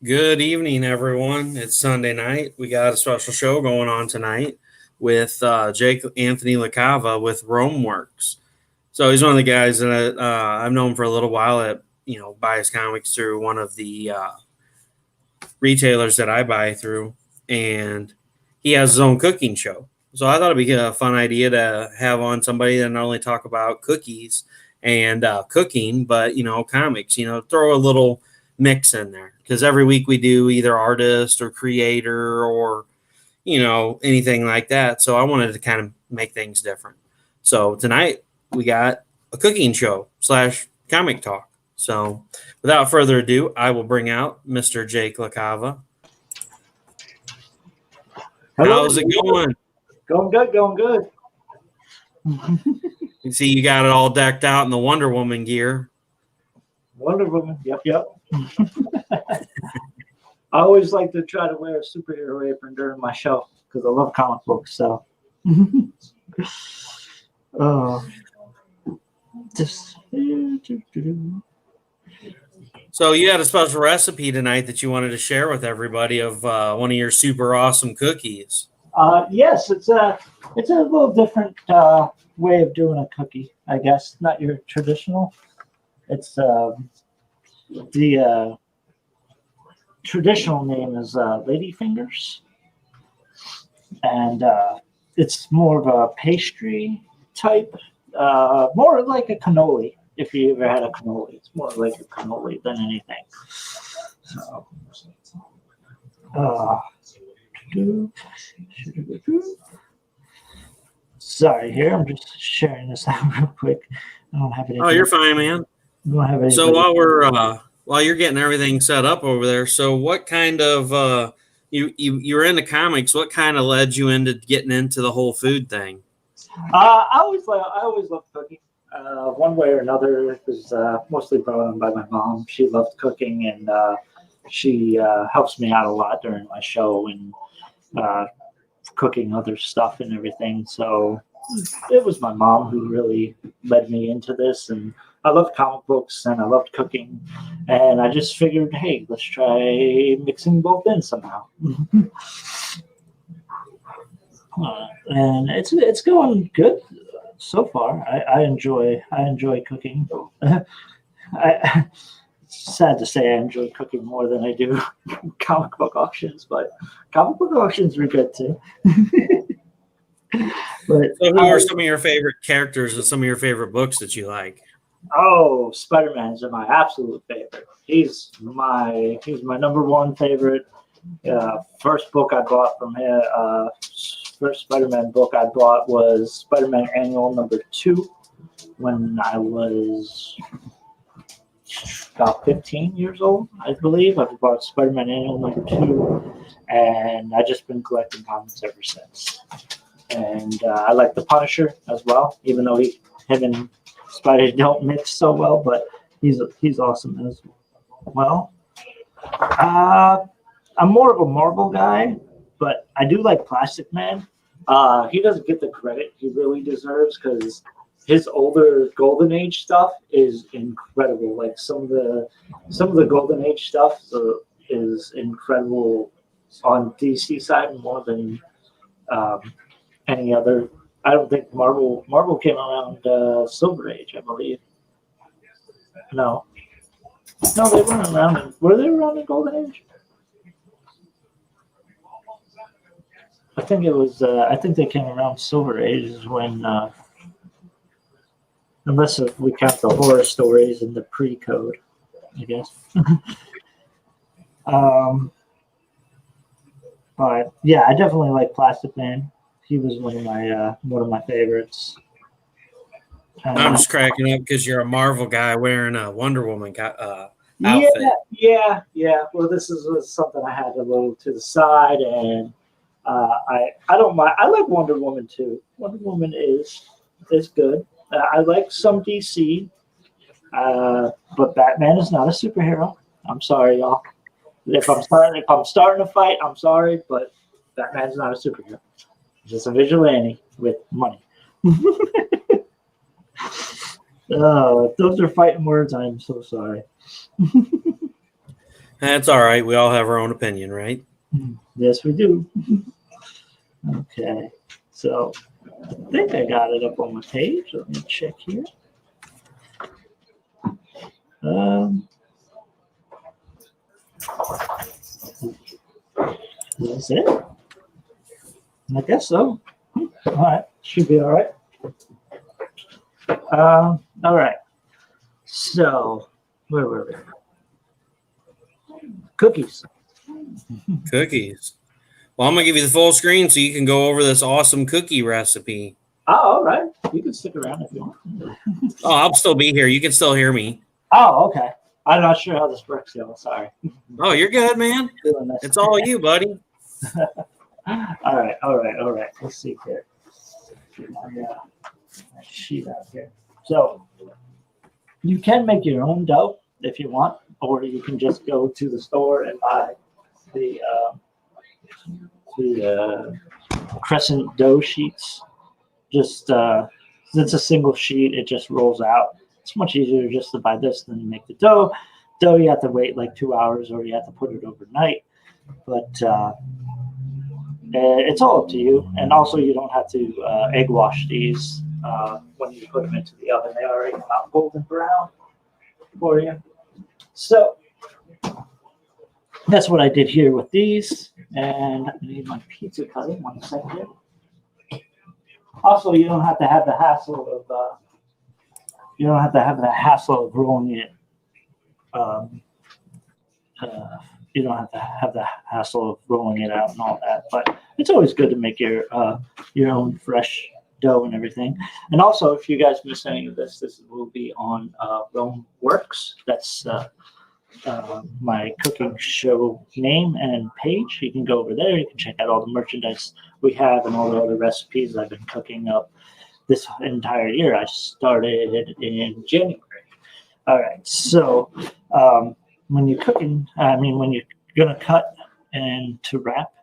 Good evening, everyone. It's Sunday night. We got a special show going on tonight with Jake Anthony LaCava with Rome Works. So he's one of the guys that I've known for a little while. At buys comics through one of the retailers that I buy through, and he has his own cooking show. So I thought it'd be a fun idea to have on somebody that not only talk about cookies and cooking, but comics. Throw a little mix in there because every week we do either artist or creator or anything like that. So I wanted to kind of make things different. So tonight we got a cooking show / comic talk. So without further ado, I will bring out Mr. Jake LaCava. Hello. How's it going? Going good, going good. You see, you got it all decked out in the Wonder Woman gear. Wonder Woman, yep. I always like to try to wear a superhero apron during my show because I love comic books. So, just. So you had a special recipe tonight that you wanted to share with everybody of one of your super awesome cookies. Yes, it's a little different way of doing a cookie, I guess. Not your traditional. It's the traditional name is Lady Fingers, and it's more of a pastry type, more like a cannoli. If you ever had a cannoli, it's more like a cannoli than anything. So, sorry, here I'm just sharing this out real quick. I don't have anything. Oh, you're fine, man. I don't have anything. So while you're getting everything set up over there, so what kind of you were into comics? What kind of led you into getting into the whole food thing? I always loved cooking. One way or another, it was mostly brought on by my mom. She loved cooking, and she helps me out a lot during my show and cooking other stuff and everything. So it was my mom who really led me into this, and I loved comic books and I loved cooking, and I just figured, hey, let's try mixing both in somehow. And it's going good so far. I enjoy cooking. It's sad to say I enjoy cooking more than I do comic book auctions, but comic book auctions are good too. But so who are some of your favorite characters and some of your favorite books that you like? Oh, Spider-Man is my absolute favorite. He's my number one favorite. First book I bought from him, first Spider-Man book I bought was Spider-Man Annual number 2 when I was about 15 years old, I believe. I bought Spider-Man Annual number 2, and I've just been collecting comics ever since. And I like the Punisher as well, even though him and Spidey don't mix so well, but he's awesome as well. I'm more of a Marvel guy, but I do like Plastic Man. He doesn't get the credit he really deserves because his older Golden Age stuff is incredible. Like some of the Golden Age stuff is incredible on DC side more than any other. I don't think Marvel came around Silver Age, I believe. No, they weren't around. Were they around in Golden Age? I think it was. I think they came around Silver Age is when, unless we count the horror stories in the pre-code, I guess. But yeah, I definitely like Plastic Man. He was one of my favorites. I'm just cracking up because you're a Marvel guy wearing a Wonder Woman outfit. Yeah. Well, this was something I had a little to the side, and I don't mind. I like Wonder Woman too. Wonder Woman is good. I like some DC, but Batman is not a superhero. I'm sorry, y'all. If I'm starting a fight, I'm sorry, but Batman's not a superhero. He's just a vigilante with money. Those are fighting words. I'm so sorry. That's all right. We all have our own opinion, right? Yes, we do. Okay, so I think I got it up on my page. Let me check here. Um, that's it. I guess so. All right, should be all right. All right. So, where were we? Cookies. Cookies. Well, I'm gonna give you the full screen so you can go over this awesome cookie recipe. Oh, all right. You can stick around if you want. Oh, I'll still be here. You can still hear me. Oh, okay. I'm not sure how this works, y'all. Sorry. Oh, you're good, man. Doing this. It's all you, buddy. All right, all right, all right. Let's see here. Get my sheet out here. So you can make your own dough if you want, or you can just go to the store and buy the crescent dough sheets. Just it's a single sheet, it just rolls out. It's much easier just to buy this than to make the dough. Dough, you have to wait like 2 hours, or you have to put it overnight. But it's all up to you. And also, you don't have to egg wash these when you put them into the oven. They already come out golden brown for you. So that's what I did here with these. And I need my pizza cutter. 1 second. Also, you don't have to have the hassle of rolling it. You don't have to have the hassle of rolling it out and all that. But it's always good to make your own fresh dough and everything. And also, if you guys miss any of this, this will be on Rome Works. That's my cooking show name and page. You can go over there. You can check out all the merchandise we have and all the other recipes I've been cooking up this entire year. I started in January. All right. So when you're cooking, when you're going to cut and to wrap,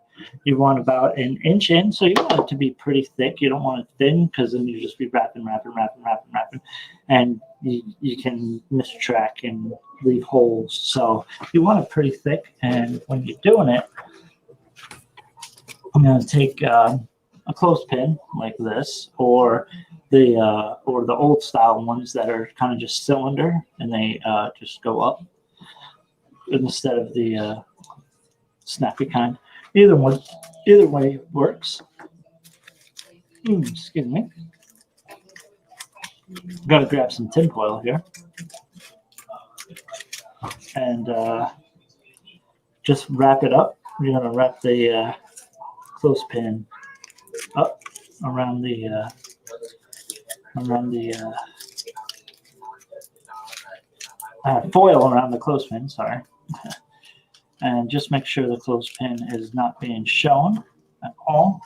you want about 1 inch in. So you want it to be pretty thick. You don't want it thin because then you just be wrapping. And you can miss track and leave holes. So you want it pretty thick. And when you're doing it, I'm going to take a clothespin like this, or the old style ones that are kind of just cylinder and they just go up instead of the snappy kind. Either way works. Excuse me. Got to grab some tinfoil here and just wrap it up. You're gonna wrap the clothespin up around the foil around the clothespin. Sorry. And just make sure the clothespin is not being shown at all.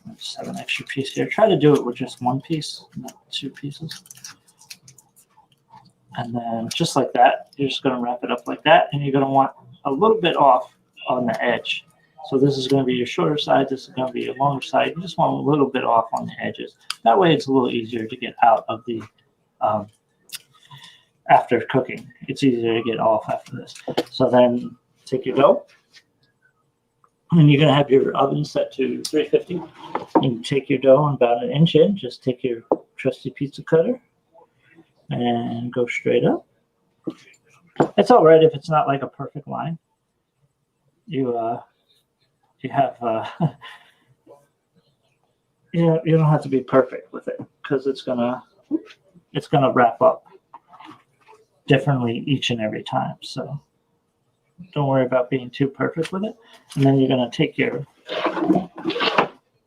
I just have an extra piece here. Try to do it with just 1 piece, not 2 pieces. And then just like that, you're just going to wrap it up like that. And you're going to want a little bit off on the edge. So this is going to be your shorter side. This is going to be your longer side. You just want a little bit off on the edges. That way it's a little easier to get out of the after cooking. It's easier to get off after this. So then take your dough, and you're going to have your oven set to 350. You take your dough and about 1 inch in. Just take your trusty pizza cutter and go straight up. It's all right if it's not like a perfect line. You have you don't have to be perfect with it because it's gonna wrap up differently each and every time. So don't worry about being too perfect with it. And then you're gonna take your,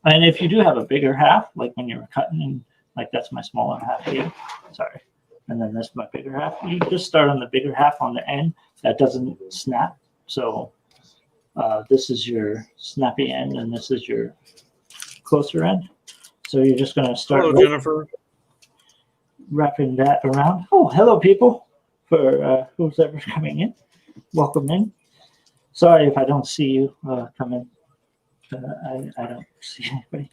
and if you do have a bigger half, like when you were cutting, and like that's my smaller half here. Sorry. And then this is my bigger half. You just start on the bigger half on the end that doesn't snap. So this is your snappy end, and this is your closer end. So you're just going to start Jennifer. Wrapping that around. Oh, hello, people. For who's ever coming in, welcome in. Sorry if I don't see you come in. I don't see anybody.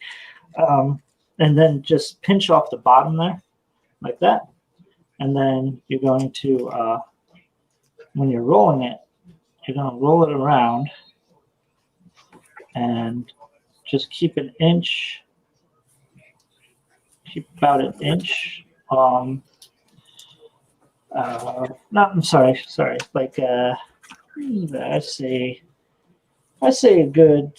And then just pinch off the bottom there, like that. And then you're going to, when you're rolling it, you're going to roll it around and just keep about an inch. No, I'm sorry. Like, I say a good,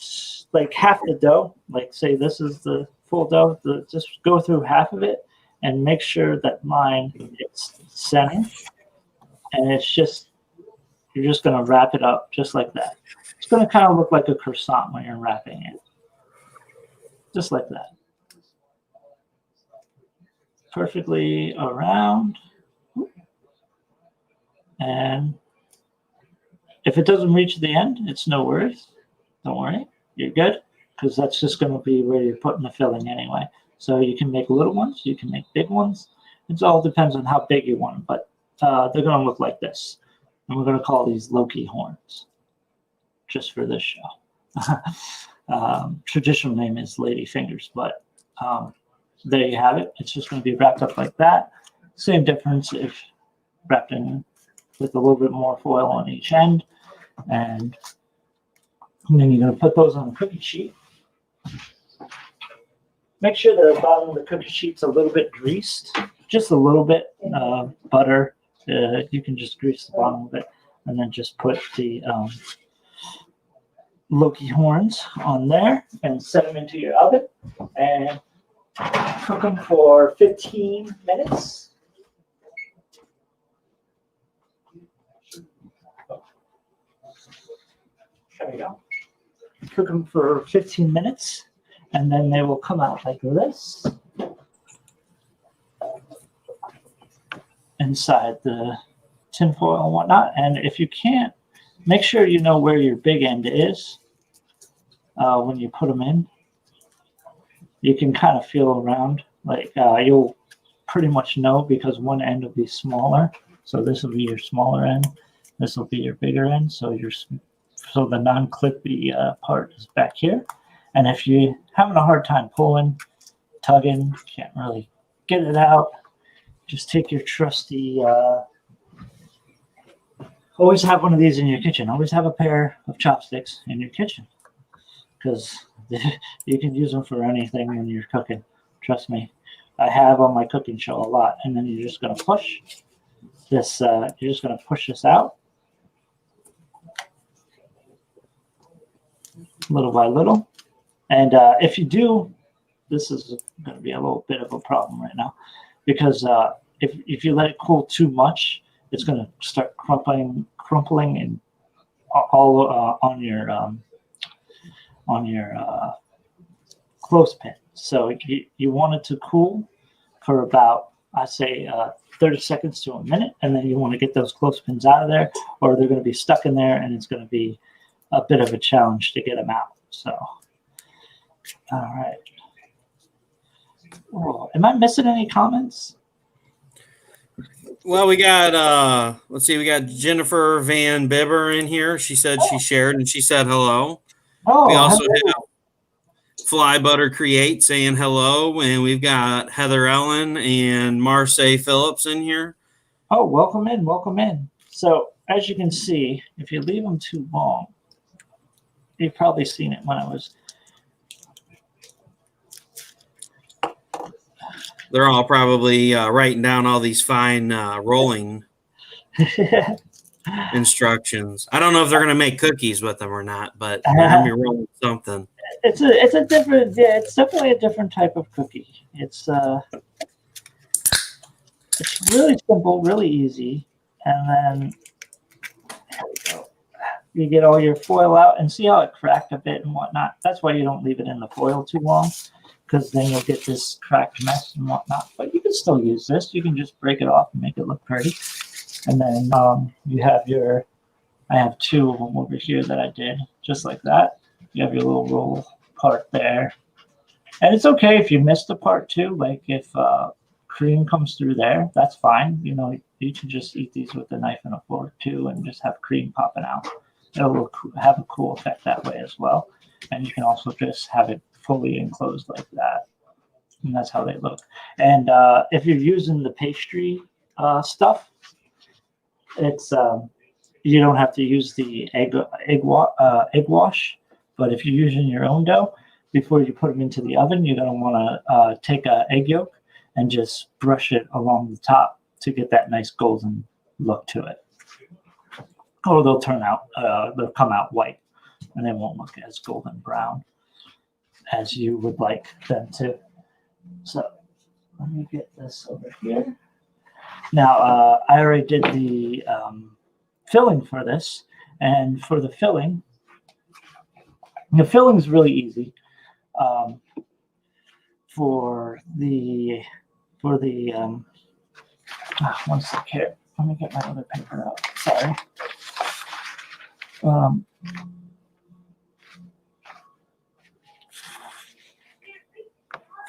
like half the dough. Like, say this is the full dough. Just go through half of it and make sure that mine hits center. And you're just going to wrap it up just like that. It's going to kind of look like a croissant when you're wrapping it. Just like that. Perfectly around. And if it doesn't reach the end, it's no worries. Don't worry. You're good, because that's just going to be where you're putting the filling anyway. So you can make little ones. You can make big ones. It all depends on how big you want them. But they're going to look like this. And we're going to call these Loki horns, just for this show. Traditional name is lady fingers, but there you have it. It's just going to be wrapped up like that. Same difference if wrapped in with a little bit more foil on each end. And then you're going to put those on a cookie sheet. Make sure the bottom of the cookie sheet's a little bit greased, just a little bit. Butter. You can just grease the bottom of it, and then just put the Loki horns on there and set them into your oven and cook them for 15 minutes. There we go. Cook them for 15 minutes, and then they will come out like this inside the tin foil and whatnot. And if you can't, make sure you know where your big end is when you put them in. You can kind of feel around, like you'll pretty much know, because one end will be smaller. So this will be your smaller end. This will be your bigger end. So the non-clippy part is back here. And if you're having a hard time pulling, tugging, can't really get it out, just take your trusty, always have one of these in your kitchen. Always have a pair of chopsticks in your kitchen, because you can use them for anything when you're cooking. Trust me. I have on my cooking show a lot. And then you're just going to push this, out little by little. And if you do, this is going to be a little bit of a problem right now, because if you let it cool too much, it's going to start crumpling and all on your clothespin. So you want it to cool for about, I say, 30 seconds to a minute, and then you want to get those clothespins out of there, or they're going to be stuck in there, and it's going to be a bit of a challenge to get them out. So, all right. Oh, am I missing any comments? Well, we got let's see, we got Jennifer Van Bibber in here. She said she shared and she said hello. Oh, we also hello. have Fly Butter Create saying hello, and we've got Heather Ellen and Marseille Phillips in here. Oh, welcome in, welcome in. So as you can see, if you leave them too long, you've probably seen it when I was. They're all probably writing down all these fine rolling instructions. I don't know if they're going to make cookies with them or not, but they're going to be rolling something. It's a different, it's definitely a different type of cookie. It's really simple, really easy, and then there we go. You get all your foil out, and see how it cracked a bit and whatnot. That's why you don't leave it in the foil too long, because then you'll get this cracked mess and whatnot. But you can still use this. You can just break it off and make it look pretty. And then you have I have two of them over here that I did, just like that. You have your little roll part there. And it's okay if you miss the part too. Like if cream comes through there, that's fine. You know, you can just eat these with a knife and a fork too, and just have cream popping out. It'll have a cool effect that way as well. And you can also just have it fully enclosed like that. And that's how they look. And if you're using the pastry stuff, it's you don't have to use the egg wash. But if you're using your own dough, before you put them into the oven, you're going to want to take an egg yolk and just brush it along the top to get that nice golden look to it. Or they'll come out white, and they won't look as golden brown as you would like them to. So let me get this over here. Now, I already did the filling for this, and for the filling is really easy. One sec here. Let me get my other paper out. Sorry.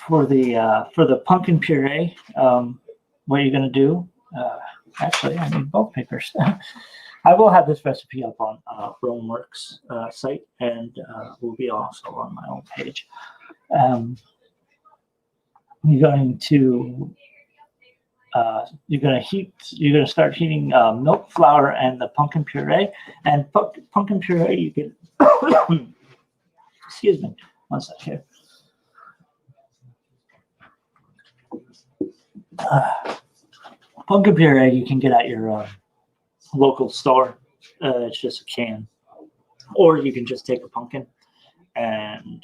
For the pumpkin puree, what you're gonna do? Actually, I need both papers. I will have this recipe up on Romeworks site, and will be also on my own page. You're going to start heating milk, flour, and the pumpkin puree. And pumpkin puree, you can excuse me, one sec here. Pumpkin puree you can get at your local store. It's just a can, or you can just take a pumpkin and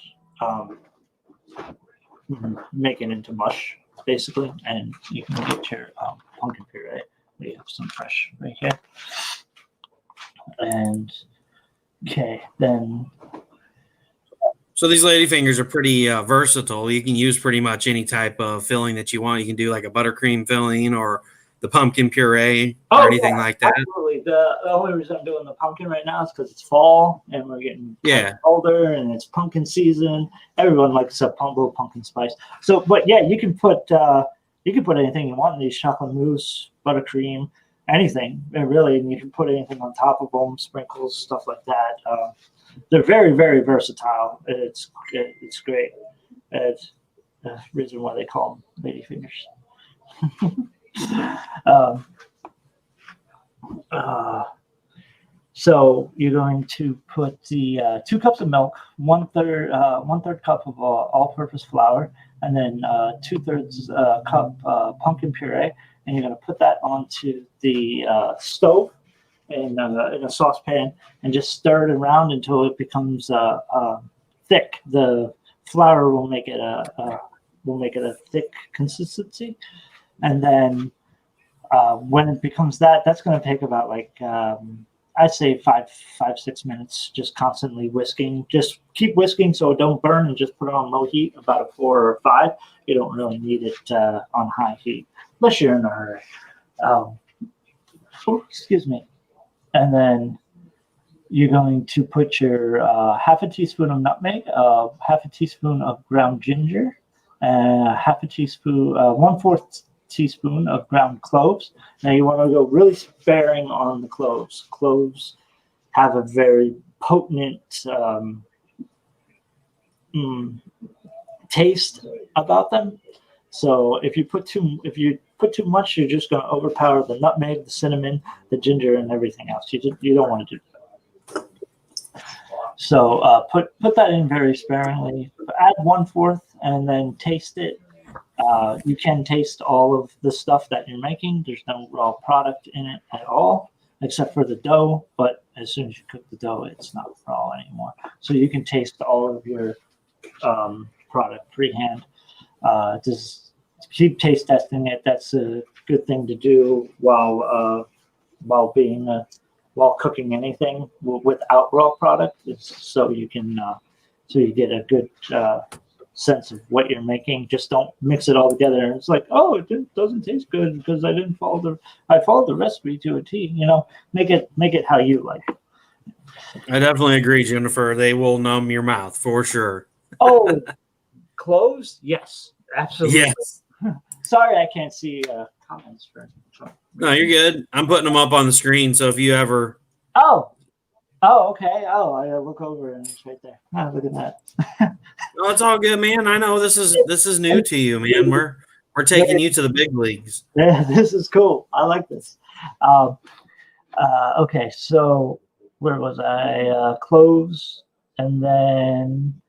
make it into mush, basically, and you can get your pumpkin puree. We have some fresh right here. And okay, then. So these ladyfingers are pretty versatile. You can use pretty much any type of filling that you want. You can do like a buttercream filling or the pumpkin puree or anything like that. Absolutely. The only reason I'm doing the pumpkin right now is because it's fall and we're getting older and it's pumpkin season. Everyone likes a little pumpkin spice. So, but yeah, you can put anything you want in these: chocolate mousse, buttercream, anything really, and you can put anything on top of them, sprinkles, stuff like that. They're very, very versatile. It's great. It's the reason why they call them ladyfingers. So you're going to put the 2 cups of milk, one third cup of all-purpose flour, and then 2/3 cup pumpkin puree, and you're going to put that onto the stove in a saucepan and just stir it around until it becomes thick. The flour will make it a thick consistency, and then when it becomes that's going to take about I'd say 5-6 minutes, just constantly whisking. Just keep whisking so it don't burn, and just put it on low heat, about a 4 or 5. You don't really need it on high heat unless you're in a hurry. Excuse me. And then you're going to put your half a teaspoon of nutmeg, half a teaspoon of ground ginger, half a teaspoon, 1/4 teaspoon of ground cloves. Now you want to go really sparing on the cloves. Cloves have a very potent taste about them. So if you put too much, you're just going to overpower the nutmeg, the cinnamon, the ginger, and everything else. You don't want to do that. So put that in very sparingly. Add 1/4 and then taste it. You can taste all of the stuff that you're making. There's no raw product in it at all, except for the dough. But as soon as you cook the dough, it's not raw anymore. So you can taste all of your product freehand. Just keep taste testing it. That's a good thing to do while cooking anything without raw product. So you get a good sense of what you're making. Just don't mix it all together and it's like, oh, it doesn't taste good because I followed the recipe to a T. Make it how you like it. I definitely agree, Jennifer. They will numb your mouth for sure. Oh, cloves? Yes, absolutely. Yes. Sorry, I can't see comments for. No, you're good. I'm putting them up on the screen, so if you ever. Oh, okay. Oh, I look over and it's right there. Oh, look at that. No, it's all good, man. I know this is new to you, man. We're taking you to the big leagues. Yeah, this is cool. I like this. Okay, so where was I? Cloves, and then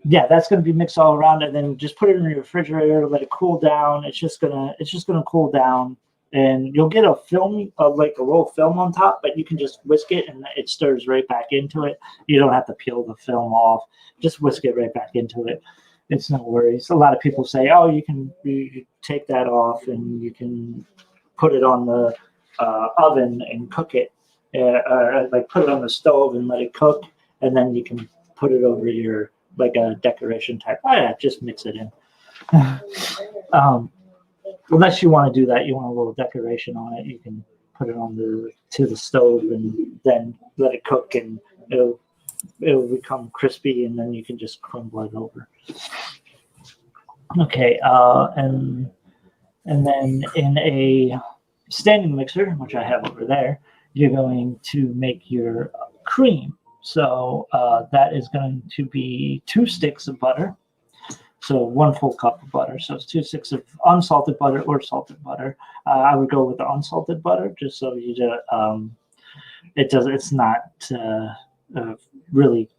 yeah, that's going to be mixed all around, and then just put it in your refrigerator, let it cool down. It's just gonna cool down, and you'll get a film, like a little film on top, but you can just whisk it, and it stirs right back into it. You don't have to peel the film off; just whisk it right back into it. It's no worries. A lot of people say, "Oh, you take that off, and you can put it on the oven and cook it, or like put it on the stove and let it cook, and then you can put it over your like a decoration type. Oh yeah, just mix it in. Unless you want to do that, you want a little decoration on it. You can put it on the stove and then let it cook, and it'll become crispy, and then you can just crumble it over. Okay, and then in a standing mixer, which I have over there, you're going to make your cream. So that is going to be 2 sticks of butter. So 1 full cup of butter. So it's 2 sticks of unsalted butter or salted butter. I would go with the unsalted butter just so you do, it's not really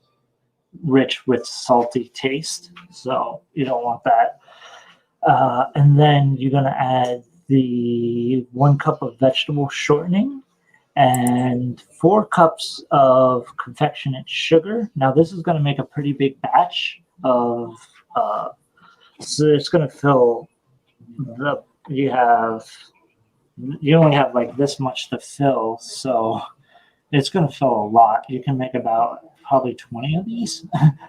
rich with salty taste. So you don't want that. And then you're going to add the 1 cup of vegetable shortening and 4 cups of confectionate sugar. Now, this is going to make a pretty big batch of, so it's going to fill the, you only have like this much to fill. So it's going to fill a lot. You can make about probably 20 of these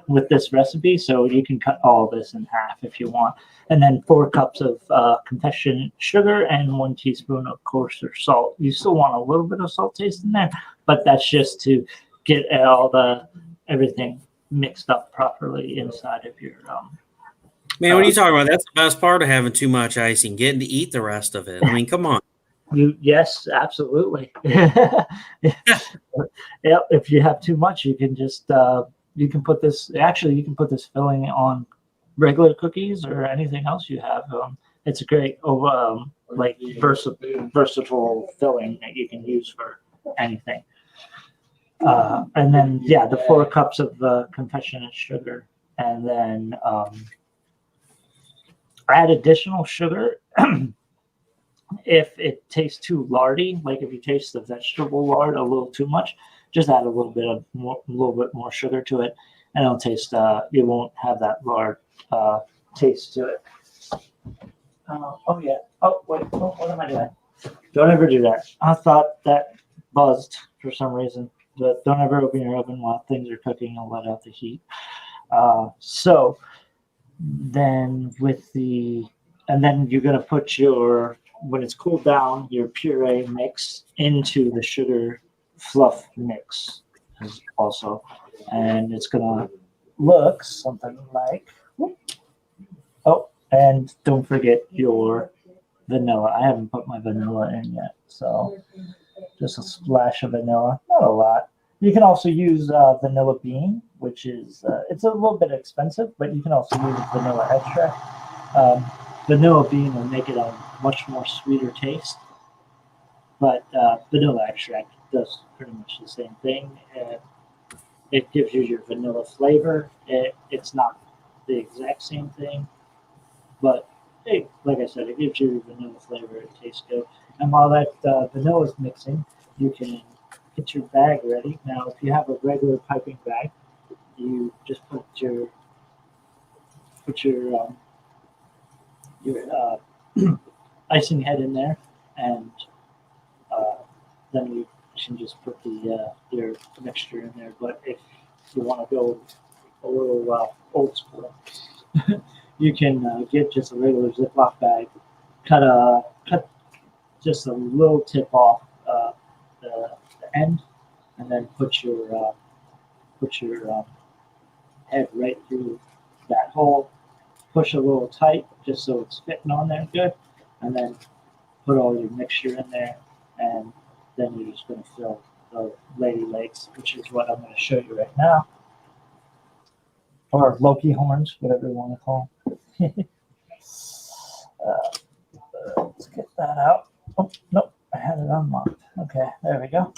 with this recipe. So you can cut all of this in half if you want. And then 4 cups of confectionate sugar and 1 teaspoon of coarser salt. You still want a little bit of salt taste in there, but that's just to get everything mixed up properly inside of your. Man, what are you talking about? That's the best part of having too much icing, getting to eat the rest of it. I mean, come on. Yes, absolutely. Yeah, if you have too much, you can just you can put this. Actually, you can put this filling on regular cookies or anything else you have. It's a great like versatile filling that you can use for anything. And then yeah, the 4 cups of confectionate sugar, and then add additional sugar if it tastes too lardy, like if you taste the vegetable lard a little too much, just add a little bit more sugar to it, and it'll taste. You won't have that lard taste to it. Oh yeah. Oh wait. Oh, what am I doing? Don't ever do that. I thought that buzzed for some reason. But don't ever open your oven while things are cooking and let out the heat. So then and then you're gonna put when it's cooled down, your puree mix into the sugar fluff mix also. And it's gonna look something like, oh, and don't forget your vanilla. I haven't put my vanilla in yet, so just a splash of vanilla, not a lot. You can also use vanilla bean, which is it's a little bit expensive, but you can also use vanilla extract. Vanilla bean will make it a much more sweeter taste, but vanilla extract does pretty much the same thing. It gives you your vanilla flavor. It's not the exact same thing, but hey, like I said, it gives you your vanilla flavor. It tastes good. And while that vanilla is mixing, you can get your bag ready. Now, if you have a regular piping bag, you just put your icing head in there, and then you can just put your mixture in there. But if you want to go a little old school, you can get just a regular Ziploc bag, cut just a little tip off the end, and then put your head right through that hole. Push a little tight just so it's fitting on there good, and then put all your mixture in there, and then you're just going to fill the lady legs, which is what I'm going to show you right now, or Loki horns, whatever you want to call them. Let's get that out. Oh, no, I had it unlocked. Okay, there we go.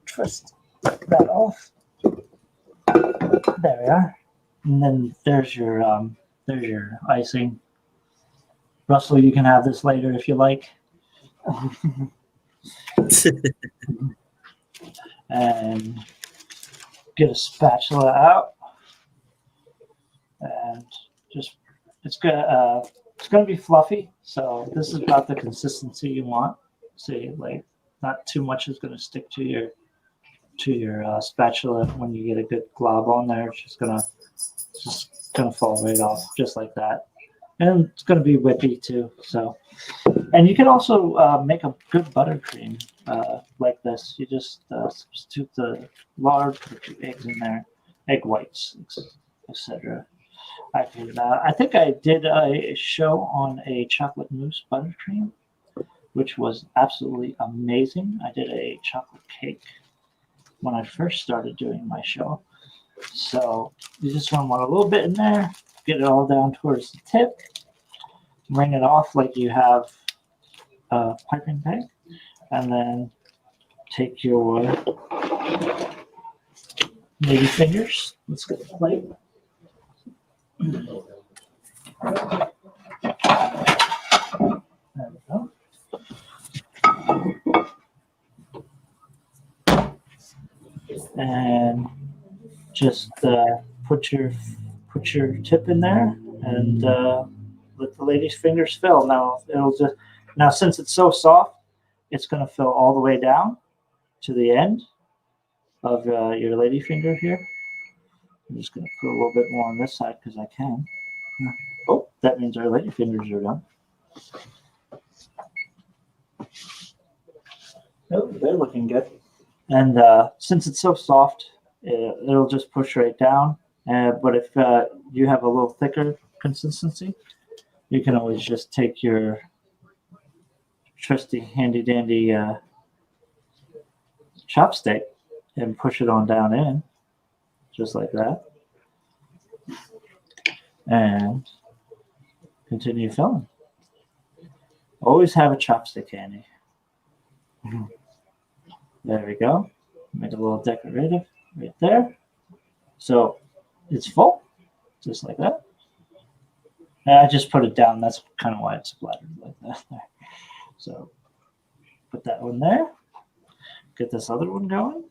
Twist that off. There we are. And then there's your icing. Russell, you can have this later if you like. And get a spatula out, and just it's gonna be fluffy. So this is about the consistency you want. See, like not too much is gonna stick to your spatula. When you get a good glob on there, it's just gonna fall right off, just like that. And it's gonna be whippy too. So, and you can also make a good buttercream like this. You just substitute the lard, put your eggs in there, egg whites, etc. I think I did a show on a chocolate mousse buttercream, which was absolutely amazing. I did a chocolate cake when I first started doing my show. So you just want a little bit in there, get it all down towards the tip, ring it off like you have a piping bag, and then take your lady fingers. Let's get the plate. There we go. And just put your tip in there and let the lady's fingers fill. Now since it's so soft, it's going to fill all the way down to the end of your lady finger here. I'm just going to put a little bit more on this side because I can. Oh, that means our lady fingers are done. Oh, they're looking good. And since it's so soft, it'll just push right down. But if you have a little thicker consistency, you can always just take your trusty handy dandy chopstick and push it on down in, just like that. And continue filling. Always have a chopstick handy. There we go. Make it a little decorative right there. So it's full, just like that. And I just put it down. That's kind of why it's splattered like that there. So put that one there. Get this other one going.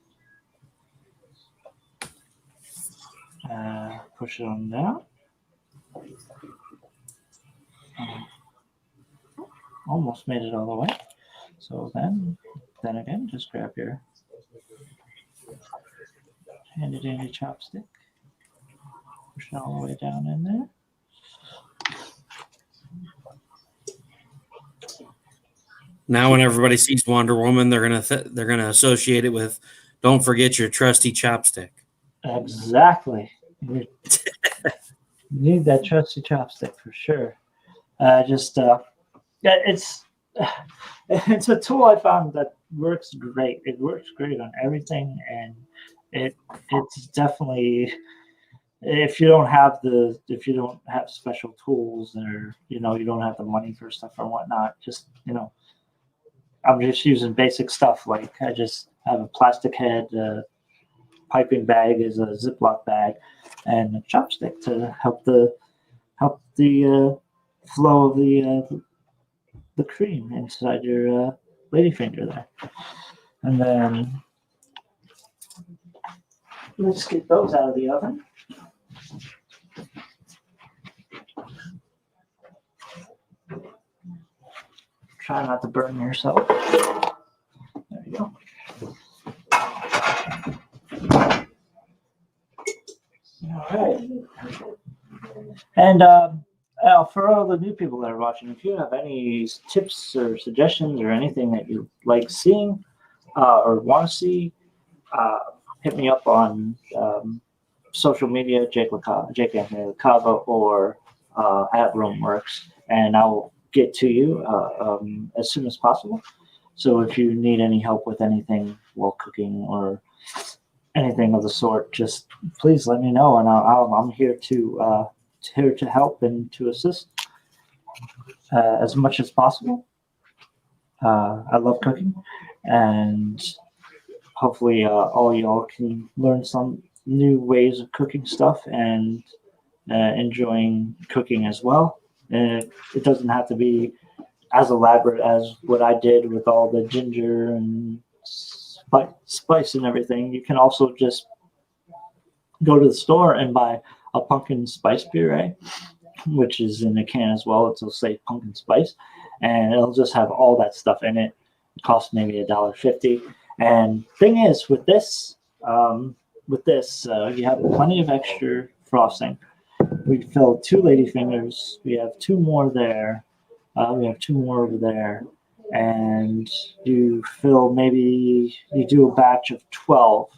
Push it on down. Almost made it all the way. So then again, just grab your handy dandy chopstick. Push it all the way down in there. Now, when everybody sees Wonder Woman, they're gonna associate it with "Don't forget your trusty chopstick." Exactly. You need that trusty chopstick for sure. It's a tool I found that works great. It works great on everything, and it's definitely if you don't have special tools or you don't have the money for stuff or whatnot, just I'm just using basic stuff. Like I just have a plastic head, piping bag is a Ziploc bag, and a chopstick to help the flow of the cream inside your ladyfinger there. And then let's get those out of the oven. Try not to burn yourself. There you go. All right. And for all the new people that are watching, if you have any tips or suggestions or anything that you like seeing or want to see, hit me up on social media, Jake Anthony LaCava, or at Romeworks, and I'll get to you as soon as possible. So if you need any help with anything while cooking or anything of the sort, just please let me know, and I'm here to help and to assist as much as possible. I love cooking, and hopefully all y'all can learn some new ways of cooking stuff and enjoying cooking as well. And it doesn't have to be as elaborate as what I did with all the ginger and spice and everything. You can also just go to the store and buy a pumpkin spice puree, which is in a can as well. It'll say pumpkin spice, and it'll just have all that stuff in it. It costs maybe $1.50. And thing is, you have plenty of extra frosting. We filled 2 lady fingers. We have 2 more there. We have 2 more over there. And you do a batch of 12.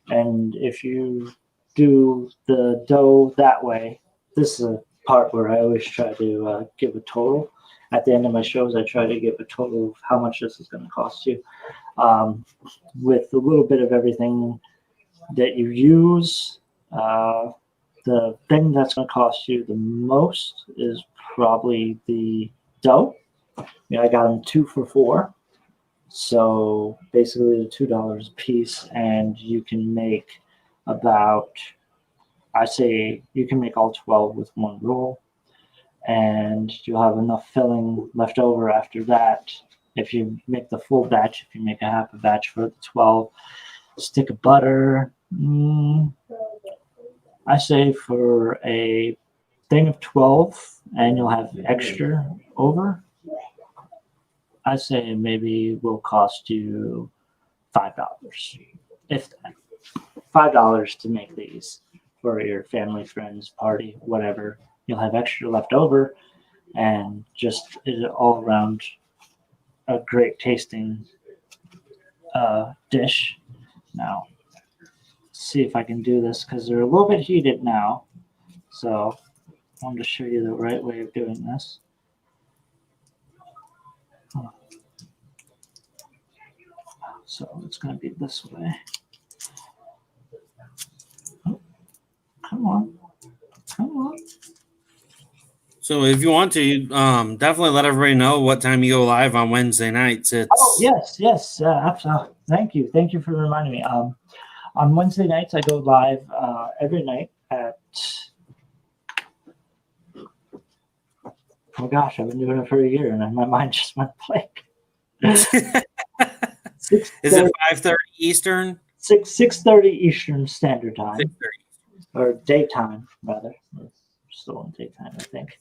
And if you do the dough that way, this is a part where I always try to give a total. At the end of my shows, I try to give a total of how much this is going to cost you. With a little bit of everything that you use, the thing that's going to cost you the most is probably the dough. I got them 2 for $4. So basically the $2 a piece, and you can make I say you can make all 12 with 1 roll, and you'll have enough filling left over after that. If you make the full batch, if you make a half a batch for the 12, stick of butter. I say for a thing of 12, and you'll have extra over, I say maybe will cost you $5, if that. $5 to make these for your family, friends, party, whatever. You'll have extra left over, and just all around a great tasting dish. Now, see if I can do this because they're a little bit heated now. So I wanted to show you the right way of doing this. So it's going to be this way. Oh, come on. So if you want to, definitely let everybody know what time you go live on Wednesday nights. Yes. Absolutely. Thank you for reminding me. On Wednesday nights, I go live every night at. Oh gosh, I've been doing it for a year, and my mind just went blank. Is it 5:30 Eastern? 6:30 Eastern Standard Time, 6:30. or daytime rather. We're still in daytime, I think.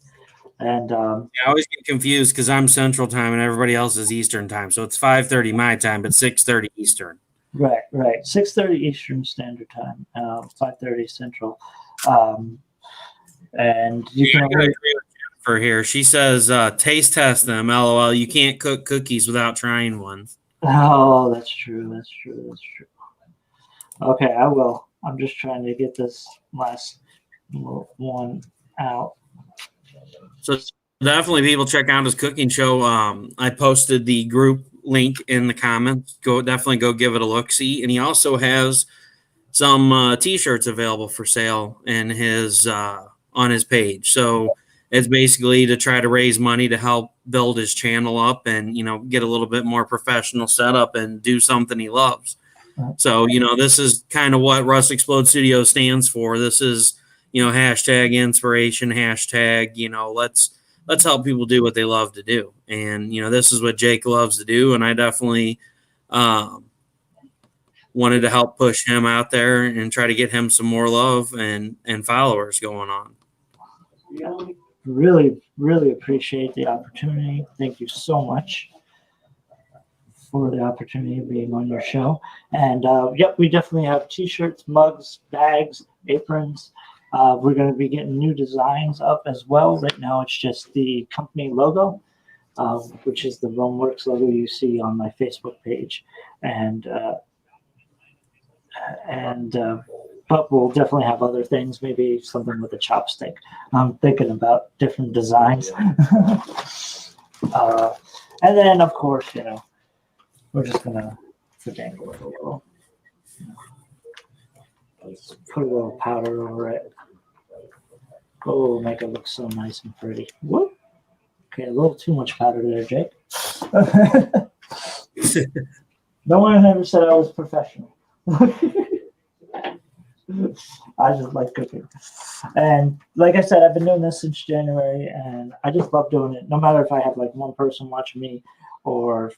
And I always get confused because I'm Central Time and everybody else is Eastern Time, so it's 5:30 my time, but 6:30 Eastern. Right. 6:30 Eastern Standard Time, 5:30 Central. And you can agree with Jennifer here. She says, taste test them. LOL. You can't cook cookies without trying one. Oh, that's true. Okay, I will. I'm just trying to get this last one out. So definitely people check out his cooking show. I posted the group link in the comments. Definitely go give it a look see. And he also has some t-shirts available for sale in his on his page. So it's basically to try to raise money to help build his channel up and get a little bit more professional setup and do something he loves. So this is kind of what Russ Explode Studio stands for. This is hashtag inspiration, hashtag let's help people do what they love to do. And this is what Jake loves to do, and I definitely wanted to help push him out there and try to get him some more love and followers going on. Really, really appreciate the opportunity. Thank you so much for the opportunity of being on your show. And we definitely have t-shirts, mugs, bags, aprons. We're going to be getting new designs up as well. Right now it's just the company logo, which is the Romeworks logo you see on my Facebook page. But we'll definitely have other things, maybe something with a chopstick. I'm thinking about different designs. And then, of course, we're just going to dangle it a little. Let's put a little powder over it. Oh, make it look so nice and pretty. Whoop. Okay, a little too much powder there, Jake. No one ever said I was professional. I just like cooking. And like I said, I've been doing this since January, and I just love doing it. No matter if I have like one person watching me or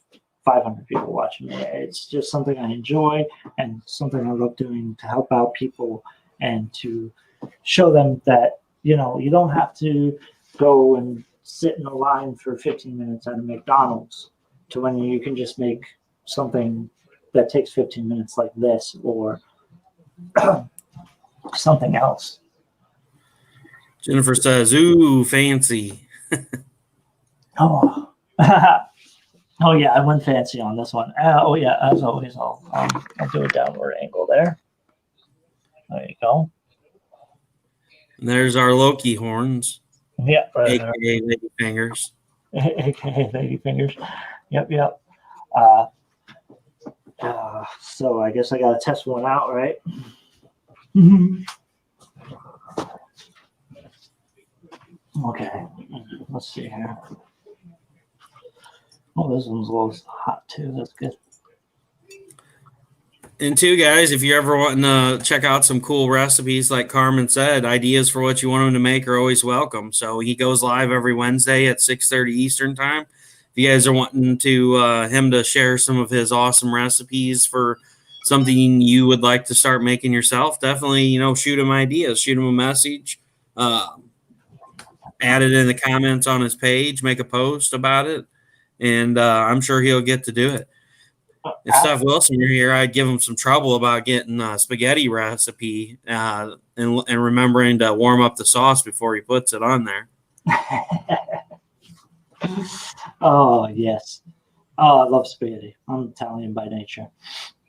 500 people watching me, it's just something I enjoy and something I love doing to help out people and to show them that, you know, you don't have to go and sit in a line for 15 minutes at a McDonald's to when you can just make something that takes 15 minutes like this or something else. Jennifer says, "Ooh, fancy." Oh, oh yeah, I went fancy on this one. Oh yeah, as always, I'll do a downward angle there. There you go. And there's our Loki horns, Yeah, right there. aka lady fingers. AKA lady fingers. Yep. So I guess I gotta test one out, right? Okay, let's see here. Oh, this one's a little hot too. That's good. And two guys, if you're ever wanting to check out some cool recipes, like Carmen said, ideas for what you want him to make are always welcome. So he goes live every Wednesday at 6:30 Eastern time. If you guys are wanting to him to share some of his awesome recipes for something you would like to start making yourself, definitely shoot him ideas, shoot him a message, add it in the comments on his page, make a post about it, and I'm sure he'll get to do it. If Steph Wilson were here, I'd give him some trouble about getting a spaghetti recipe and remembering to warm up the sauce before he puts it on there. Oh, yes. Oh, I love spaghetti. I'm Italian by nature.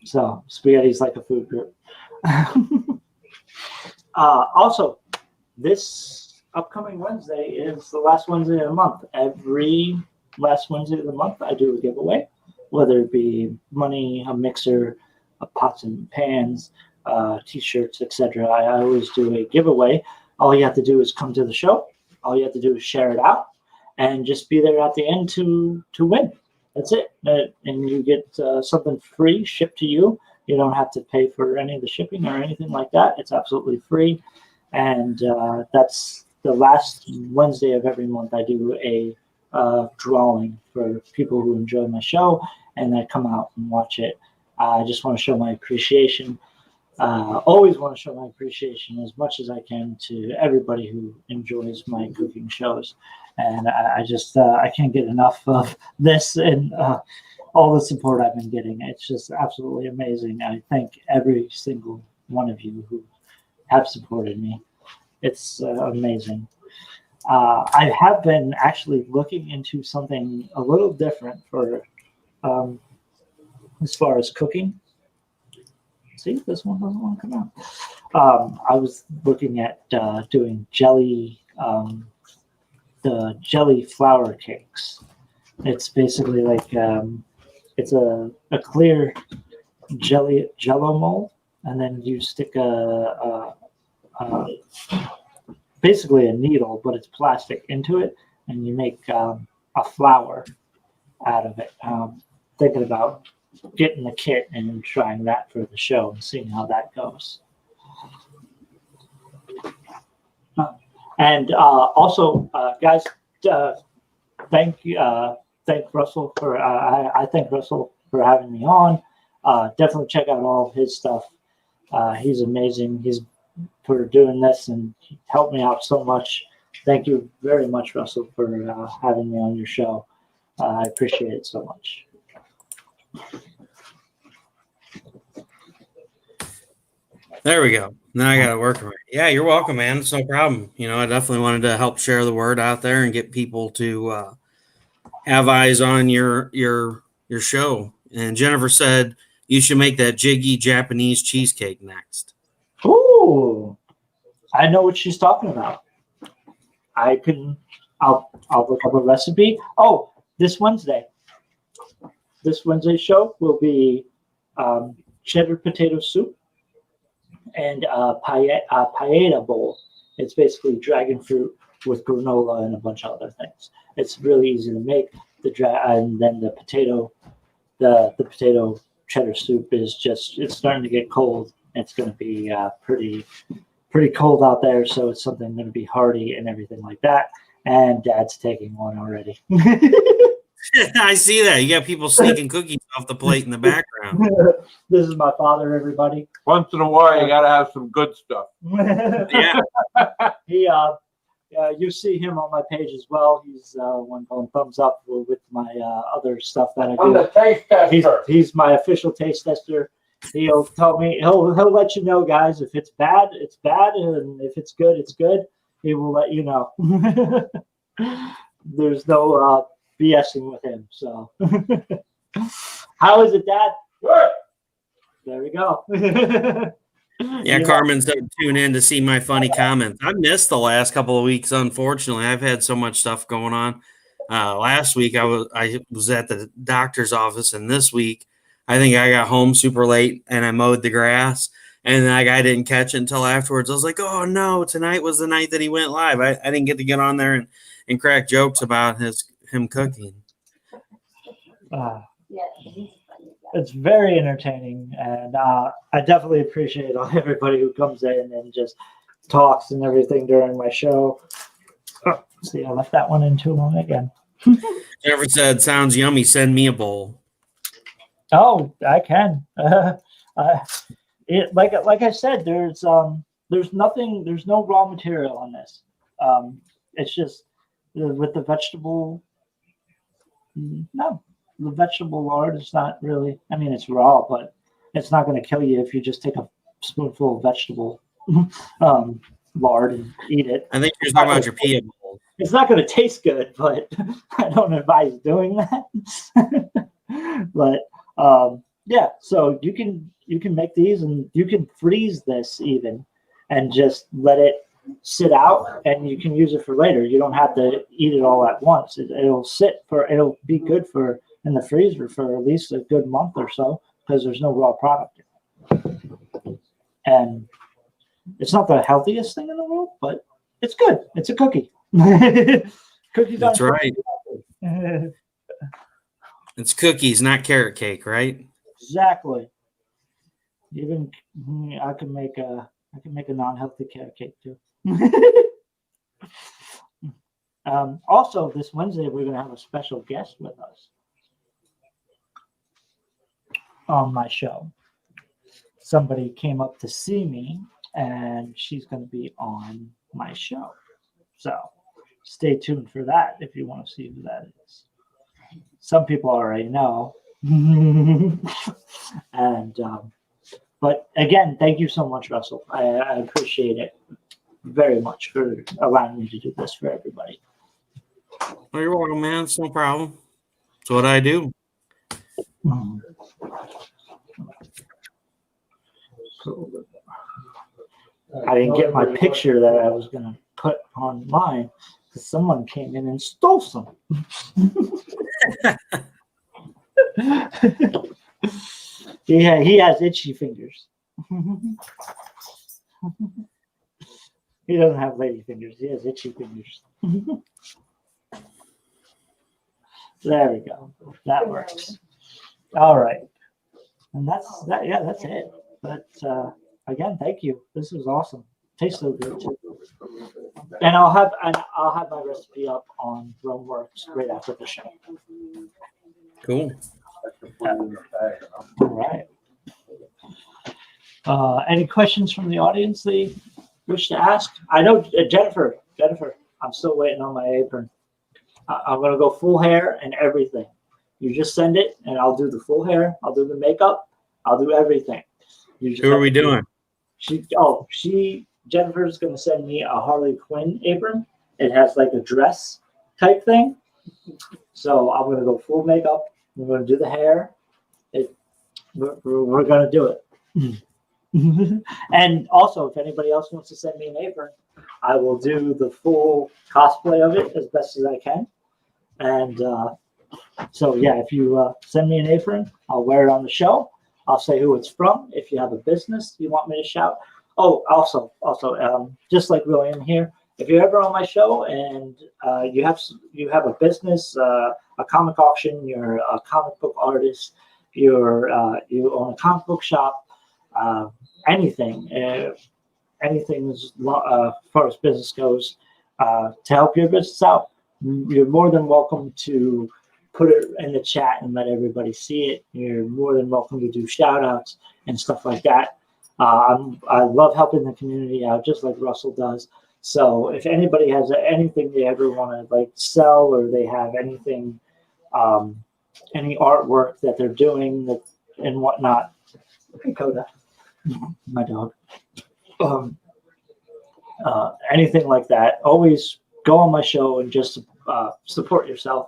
So spaghetti's like a food group. Also, this upcoming Wednesday is the last Wednesday of the month. Every last Wednesday of the month, I do a giveaway, whether it be money, a mixer, pots and pans, T-shirts, etc. I always do a giveaway. All you have to do is come to the show. All you have to do is share it out and just be there at the end to win. That's it. And you get something free shipped to you. You don't have to pay for any of the shipping or anything like that. It's absolutely free. And that's the last Wednesday of every month. I do a drawing for people who enjoy my show and that come out and watch it. I just want to show my appreciation. Always want to show my appreciation as much as I can to everybody who enjoys my cooking shows. And I can't get enough of this and all the support I've been getting. It's just absolutely amazing. I thank every single one of you who have supported me. It's amazing. I have been actually looking into something a little different for as far as cooking. See, this one doesn't want to come out. I was looking at doing jelly, the jelly flour cakes. It's basically like it's a clear jello mold, and then you stick basically a needle, but it's plastic into it, and you make a flour out of it. Thinking about getting the kit and trying that for the show and seeing how that goes. And also, guys, thank Russell for I thank Russell for having me on. Definitely check out all of his stuff. He's amazing. He's for doing this and helped me out so much. Thank you very much, Russell, for having me on your show. I appreciate it so much. There we go. Now I got to work on it. Yeah, you're welcome, man. It's no problem. I definitely wanted to help share the word out there and get people to have eyes on your show. And Jennifer said you should make that jiggy Japanese cheesecake next. Ooh, I know what she's talking about. I'll look up a recipe. Oh, this Wednesday show will be cheddar potato soup and paella bowl. It's basically dragon fruit with granola and a bunch of other things. It's really easy to make. and then the potato cheddar soup is just, it's starting to get cold. It's going to be pretty cold out there, so it's something going to be hearty and everything like that. And Dad's taking one already. I see that. You got people sneaking cookies off the plate in the background. This is my father, everybody. Once in a while, you got to have some good stuff. Yeah. He, you see him on my page as well. He's one going thumbs up with my other stuff that I do. I'm the taste tester. He's my official taste tester. He'll tell me, he'll let you know, guys, if it's bad, it's bad, and if it's good, it's good. He will let you know. There's no BSing with him. So, how is it, Dad? Good. There we go. Yeah, Carmen said tune in to see my funny comments. I missed the last couple of weeks, unfortunately. I've had so much stuff going on. Last week I was at the doctor's office, and this week I think I got home super late and I mowed the grass, and I didn't catch it until afterwards. I was like, oh no, tonight was the night that he went live. I didn't get to get on there and crack jokes about him cooking. It's very entertaining, and I definitely appreciate everybody who comes in and just talks and everything during my show. Oh, see, I left that one in too long again. Jennifer said, sounds yummy. Send me a bowl. Oh, I can. Like I said, there's nothing, there's no raw material on this. It's just with the vegetable. No, the vegetable lard is not really. I mean, it's raw, but it's not going to kill you if you just take a spoonful of vegetable lard and eat it. I think you're talking about your pea bowl. It's not going to taste good, but I don't advise doing that. But yeah, so you can make these, and you can freeze this even, and just let it sit out, and you can use it for later. You don't have to eat it all at once. It'll be good for in the freezer for at least a good month or so, because there's no raw product in it. And it's not the healthiest thing in the world, but it's good. It's a cookie. Cookies. That's right. It's cookies, not carrot cake, right? Exactly. Even I can make a non-healthy carrot cake too. Also, this Wednesday we're going to have a special guest with us on my show. Somebody came up to see me, and she's going to be on my show. So stay tuned for that if you want to see who that is. Some people already know. And but again, thank you so much, Russell. I appreciate it very much for allowing me to do this for everybody. Well, you're welcome, man. It's no problem. It's what I do. I didn't get my picture that I was going to put online because someone came in and stole some. He has itchy fingers. He doesn't have lady fingers. He has itchy fingers. There we go. That works. All right. And that's that. Yeah, that's it. But again, thank you. This is awesome. Tastes so good too. And I'll have my recipe up on Romeworks right after the show. Cool. All right. Any questions from the audience they wish to ask? I know Jennifer, I'm still waiting on my apron. I'm going to go full hair and everything. You just send it, and I'll do the full hair. I'll do the makeup. I'll do everything. Who are we doing? Jennifer's going to send me a Harley Quinn apron. It has like a dress type thing. So I'm going to go full makeup. We're going to do the hair. We're going to do it. And also, if anybody else wants to send me an apron, I will do the full cosplay of it as best as I can. And so, yeah, if you send me an apron, I'll wear it on the show. I'll say who it's from. If you have a business you want me to shout. Oh, also, just like William here, if you're ever on my show and you have a business, a a comic auction, you're a comic book artist, you own a comic book shop, anything, as far as business goes, to help your business out, you're more than welcome to put it in the chat and let everybody see it. You're more than welcome to do shout outs and stuff like that. I love helping the community out, just like Russell does. So if anybody has anything they ever want to like sell, or they have anything, any artwork that they're doing and whatnot, hey Coda, my dog, anything like that, always go on my show and just support yourself.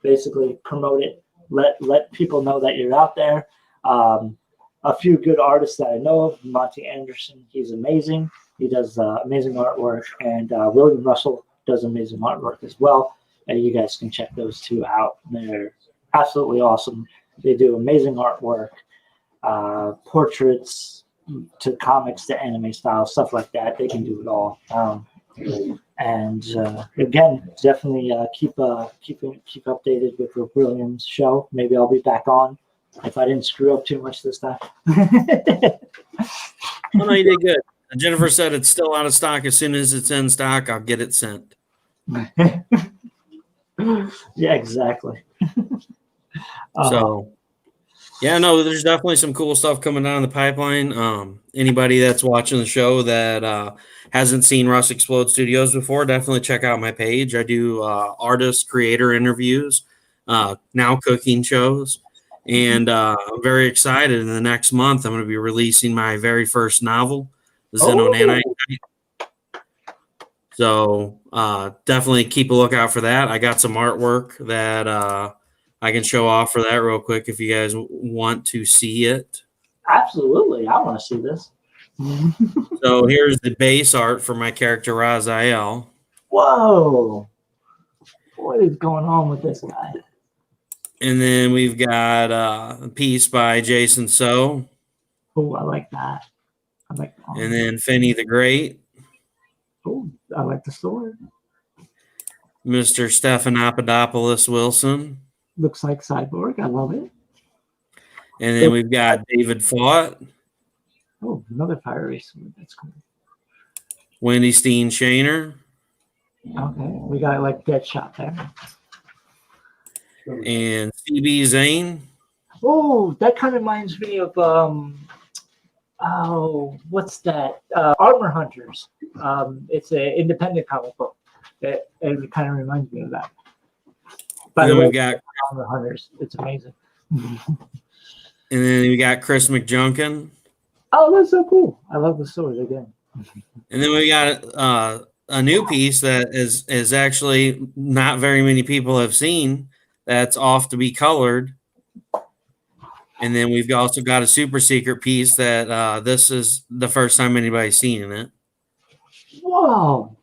Basically, promote it. Let people know that you're out there. A few good artists that I know of, Monty Anderson, he's amazing. He does amazing artwork, and William Russell does amazing artwork as well. And you guys can check those two out. They're absolutely awesome. They do amazing artwork, portraits to comics to anime style, stuff like that. They can do it all. And again, definitely keep updated with the Williams show. Maybe I'll be back on if I didn't screw up too much this time. Oh, no, you did good. Jennifer said it's still out of stock. As soon as it's in stock, I'll get it sent. Yeah, exactly. So, yeah, no, there's definitely some cool stuff coming down the pipeline. Anybody that's watching the show that hasn't seen Russ Explode Studios before, definitely check out my page. I do artist, creator interviews, now cooking shows. And I'm very excited. In the next month, I'm going to be releasing my very first novel, The Xenonanite. So definitely keep a lookout for that. I got some artwork that I can show off for that real quick if you guys want to see it. Absolutely. I want to see this. So here's the base art for my character, Raziel. Whoa. What is going on with this guy? And then we've got a piece by Jason So. Oh, I like that. I like that. And then Finney the Great. Oh, I like the sword. Mr. Stephanopoulos Wilson. Looks like Cyborg. I love it. And then we've got David Fought. Oh, another fiery sword. That's cool. Wendy Steen Shaner. Okay, we got like Deadshot there. And CB Zane. Oh, that kind of reminds me of what's that? Armor Hunters. It's an independent comic book. It kind of reminds me of that. By the way, we've got Armor Hunters. It's amazing. And then we got Chris McJunkin. Oh, that's so cool. I love the sword again. And then we got a new piece that is actually not very many people have seen. That's off to be colored. And then we've also got a super secret piece that this is the first time anybody's seen it. Whoa.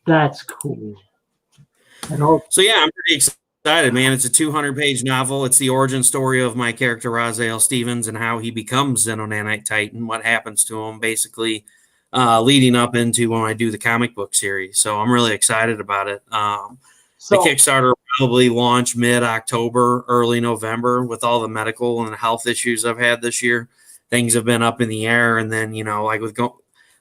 That's cool. So, yeah, I'm pretty excited, man. It's a 200-page novel. It's the origin story of my character, Raziel Stevens, and how he becomes Xenonanite Titan, what happens to him, basically leading up into when I do the comic book series. So I'm really excited about it. The Kickstarter will probably launch mid-October, early November. With all the medical and health issues I've had this year, things have been up in the air. And then,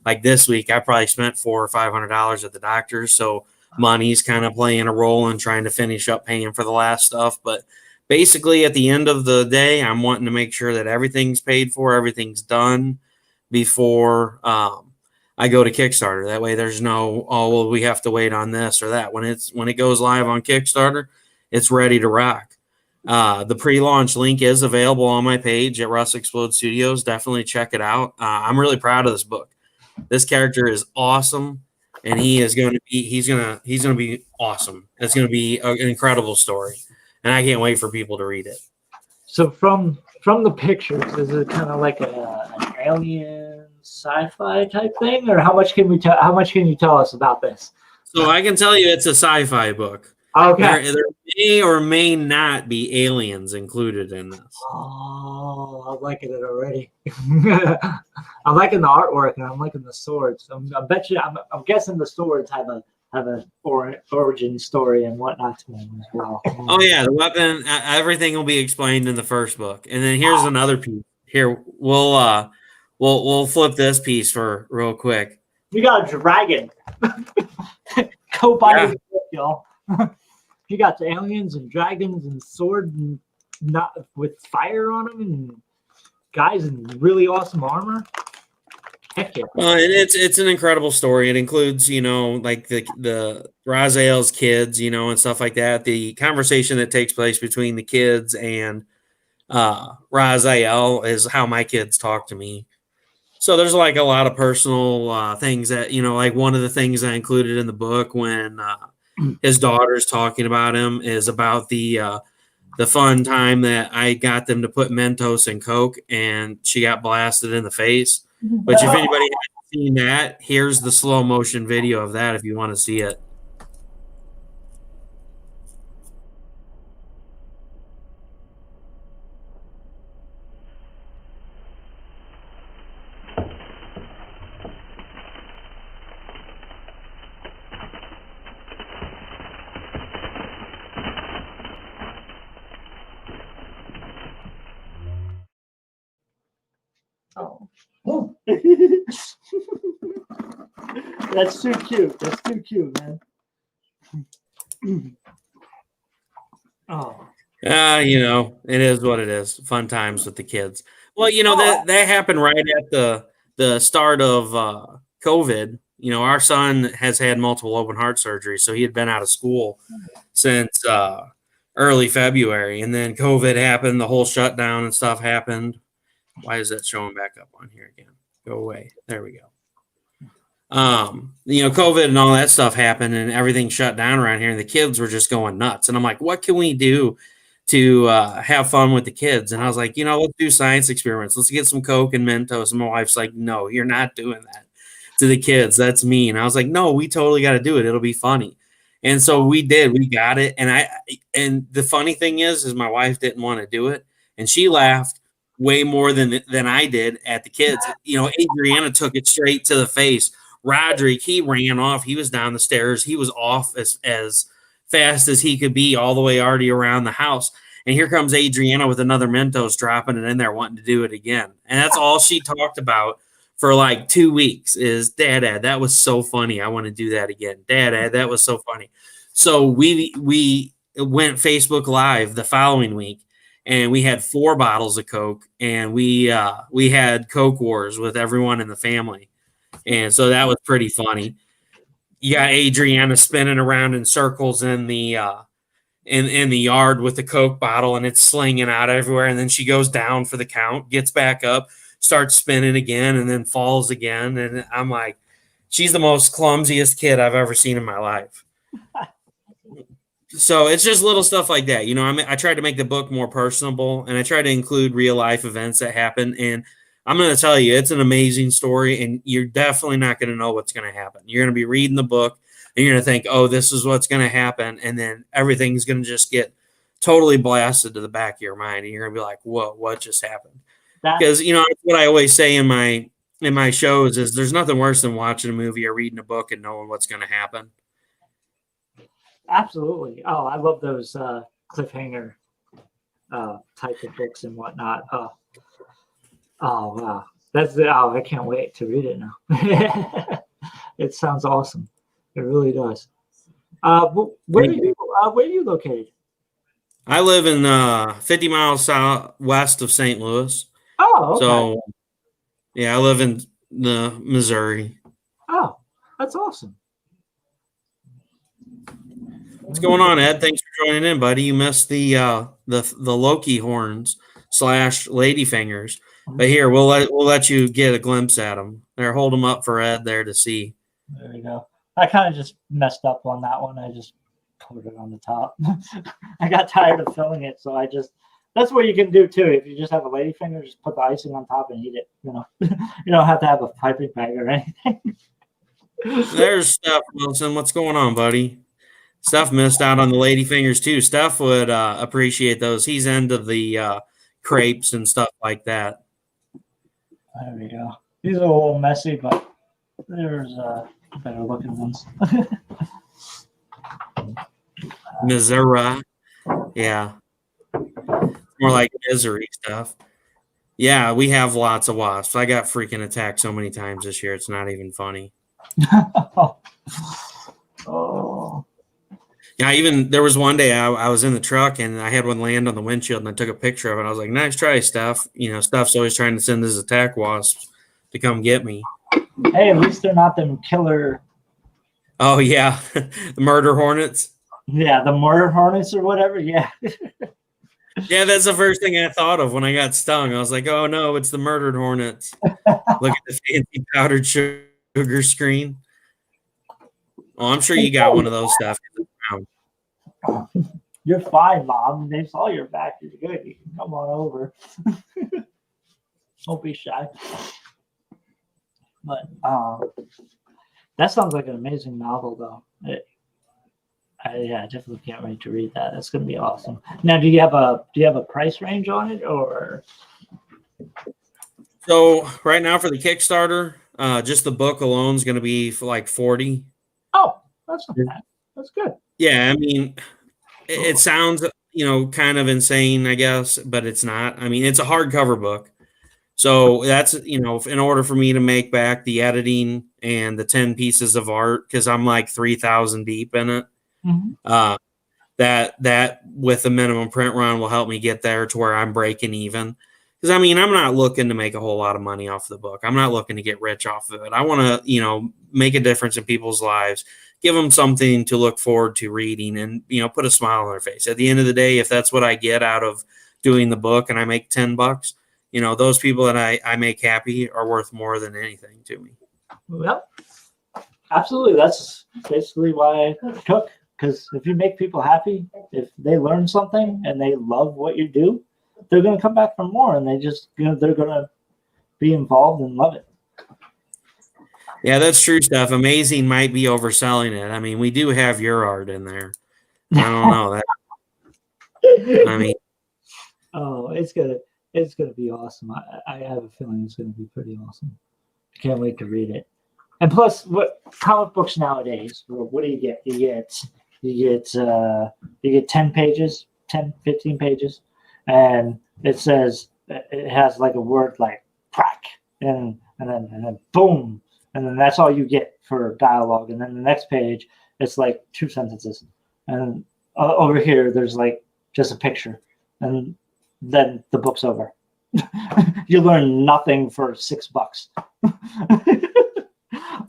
like this week, I probably spent $400 or $500 at the doctor's. So money's kind of playing a role in trying to finish up paying for the last stuff. But basically, at the end of the day, I'm wanting to make sure that everything's paid for, everything's done before I go to Kickstarter. That way there's no, we have to wait on this or that. When it goes live on Kickstarter, it's ready to rock. The pre-launch link is available on my page at Russ Explode Studios. Definitely check it out. I'm really proud of this book. This character is awesome, and he's going to be awesome. It's going to be an incredible story, and I can't wait for people to read it. So from the pictures, is it kind of like an alien sci-fi type thing, or how much can you tell us about this? So I can tell you it's a sci-fi book. Okay. There may or may not be aliens included in this. Oh, I'm liking it already. I'm liking the artwork, and I'm liking the swords. I'm guessing the swords have have an origin story and whatnot to him as well. Oh yeah, the weapon. Everything will be explained in the first book, and then here's another piece. Here we'll flip this piece for real quick. You got a dragon. Go buy Yeah. this book, y'all. You got the aliens and dragons and sword and not with fire on them and guys in really awesome armor. Heck yeah. Well, and it's an incredible story. It includes, like the Raziel's kids, and stuff like that. The conversation that takes place between the kids and Raziel is how my kids talk to me. So there's like a lot of personal things that, like one of the things I included in the book when his daughter's talking about him is about the fun time that I got them to put Mentos in Coke and she got blasted in the face. Which if anybody hasn't seen that, here's the slow motion video of that if you want to see it. Oh. That's too cute. That's too cute, man. Oh. It is what it is. Fun times with the kids. Well, that happened right at the start of COVID. Our son has had multiple open heart surgery, so he had been out of school since early February, and then COVID happened. The whole shutdown and stuff happened. Why is that showing back up on here again? Go away. There we go. COVID and all that stuff happened and everything shut down around here and the kids were just going nuts. And I'm like, what can we do to have fun with the kids? And I was like, let's do science experiments. Let's get some Coke and Mentos. And my wife's like, no, you're not doing that to the kids. That's mean. I was like, no, we totally got to do it. It'll be funny. And so we did. We got it. And the funny thing is my wife didn't want to do it. And she laughed way more than I did at the kids. Adriana took it straight to the face. Roderick, he ran off. He was down the stairs. He was off as fast as he could be, all the way already around the house. And here comes Adriana with another Mentos, dropping it in there, wanting to do it again. And that's all she talked about for like 2 weeks is, Dad, that was so funny. I want to do that again. Dad, that was so funny. So we went Facebook Live the following week. And we had 4 bottles of Coke, and we had Coke Wars with everyone in the family, and so that was pretty funny. You got Adriana spinning around in circles in the in the yard with the Coke bottle, and it's slinging out everywhere. And then she goes down for the count, gets back up, starts spinning again, and then falls again. And I'm like, she's the most clumsiest kid I've ever seen in my life. So it's just little stuff like that. I tried to make the book more personable, and I try to include real life events that happen. And I'm going to tell you, it's an amazing story, and you're definitely not going to know what's going to happen. You're going to be reading the book, and you're going to think, oh, this is what's going to happen. And then everything's going to just get totally blasted to the back of your mind. And you're going to be like, whoa, what just happened? Because, that's what I always say in my shows is there's nothing worse than watching a movie or reading a book and knowing what's going to happen. Absolutely. Oh, I love those cliffhanger type of books and whatnot. Oh, wow. I can't wait to read it now. It sounds awesome. It really does. Where are you located? I live in 50 miles southwest of St. Louis. Oh, okay. So, yeah, I live in the Missouri. Oh, that's awesome. What's going on, Ed? Thanks for joining in, buddy. You missed the Loki horns / ladyfingers, but here we'll let you get a glimpse at them. There, hold them up for Ed there to see. There we go. I kind of just messed up on that one. I just put it on the top. I got tired of filling it, so that's what you can do too. If you just have a ladyfinger, just put the icing on top and eat it. You don't have to have a piping bag or anything. There's Steph Wilson. What's going on, buddy? Steph missed out on the ladyfingers too. Steph would appreciate those. He's into the crepes and stuff like that. There we go. These are a little messy, but there's better looking ones. Missouri. Yeah. More like misery stuff. Yeah, we have lots of wasps. I got freaking attacked so many times this year. It's not even funny. Oh. Yeah, even there was one day I was in the truck and I had one land on the windshield and I took a picture of it. I was like, nice try, Steph. Steph's always trying to send his attack wasps to come get me. Hey, at least they're not them killer. Oh, yeah. The murder hornets. Yeah, the murder hornets or whatever. Yeah. Yeah, that's the first thing I thought of when I got stung. I was like, oh, no, it's the murdered hornets. Look at the fancy powdered sugar screen. Oh, I'm sure you got one of those stuff. You're fine, Mom. They saw your back. You're good. You can come on over. Don't be shy. But that sounds like an amazing novel, though. I definitely can't wait to read that. That's going to be awesome. Now, do you have a price range on it, or? So right now for the Kickstarter, just the book alone is going to be for like 40. Oh, that's not bad. That's good. Yeah, I mean, it sounds kind of insane, I guess, but it's not. I mean, it's a hardcover book. So that's, in order for me to make back the editing and the 10 pieces of art, because I'm like 3,000 deep in it, that with the minimum print run will help me get there to where I'm breaking even. Because, I mean, I'm not looking to make a whole lot of money off the book. I'm not looking to get rich off of it. I want to, make a difference in people's lives, give them something to look forward to reading and, put a smile on their face. At the end of the day, if that's what I get out of doing the book and I make $10, those people that I make happy are worth more than anything to me. Well, absolutely. That's basically why I cook. Because if you make people happy, if they learn something and they love what you do, they're going to come back for more, and they're going to be involved and love it. Yeah, that's true stuff. Amazing might be overselling it. I mean, we do have your art in there. I don't know that. I mean, oh, it's gonna be awesome. I have a feeling it's gonna be pretty awesome. I can't wait to read it. And plus, what comic books nowadays? What do you get? You get 10 pages, 10, 15 pages, and it says it has like a word like crack, and then boom, and then that's all you get for dialogue. And then the next page, it's like 2 sentences, and over here there's like just a picture, and then the book's over. You learn nothing for $6.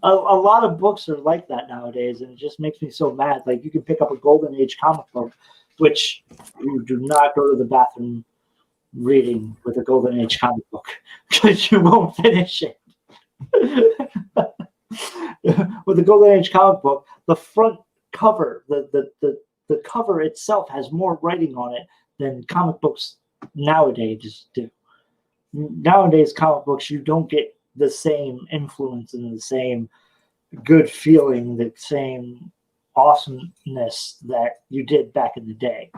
A lot of books are like that nowadays, and it just makes me so mad. Like, you can pick up a Golden Age comic book, which you do not go to the bathroom reading with a Golden Age comic book because you won't finish it. With the Golden Age comic book, the front cover, the cover itself has more writing on it than comic books nowadays do. Nowadays, comic books, you don't get the same influence and the same good feeling, the same awesomeness that you did back in the day.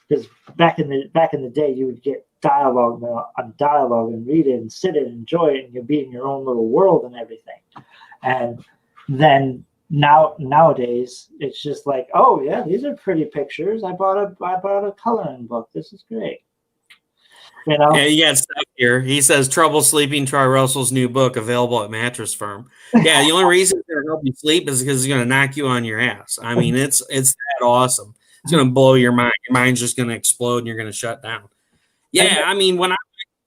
Because back in the day, you would get dialogue on dialogue and read it and sit it and enjoy it, and you'd be in your own little world and everything. And then nowadays, it's just like, oh yeah, these are pretty pictures. I bought a coloring book. This is great. Yeah, you got stuff here. He says, trouble sleeping, try Russell's new book, available at Mattress Firm. Yeah, the only reason it's going to help you sleep is because it's going to knock you on your ass. I mean, it's that awesome. It's going to blow your mind. Your mind's just going to explode and you're going to shut down. Yeah, I mean, when I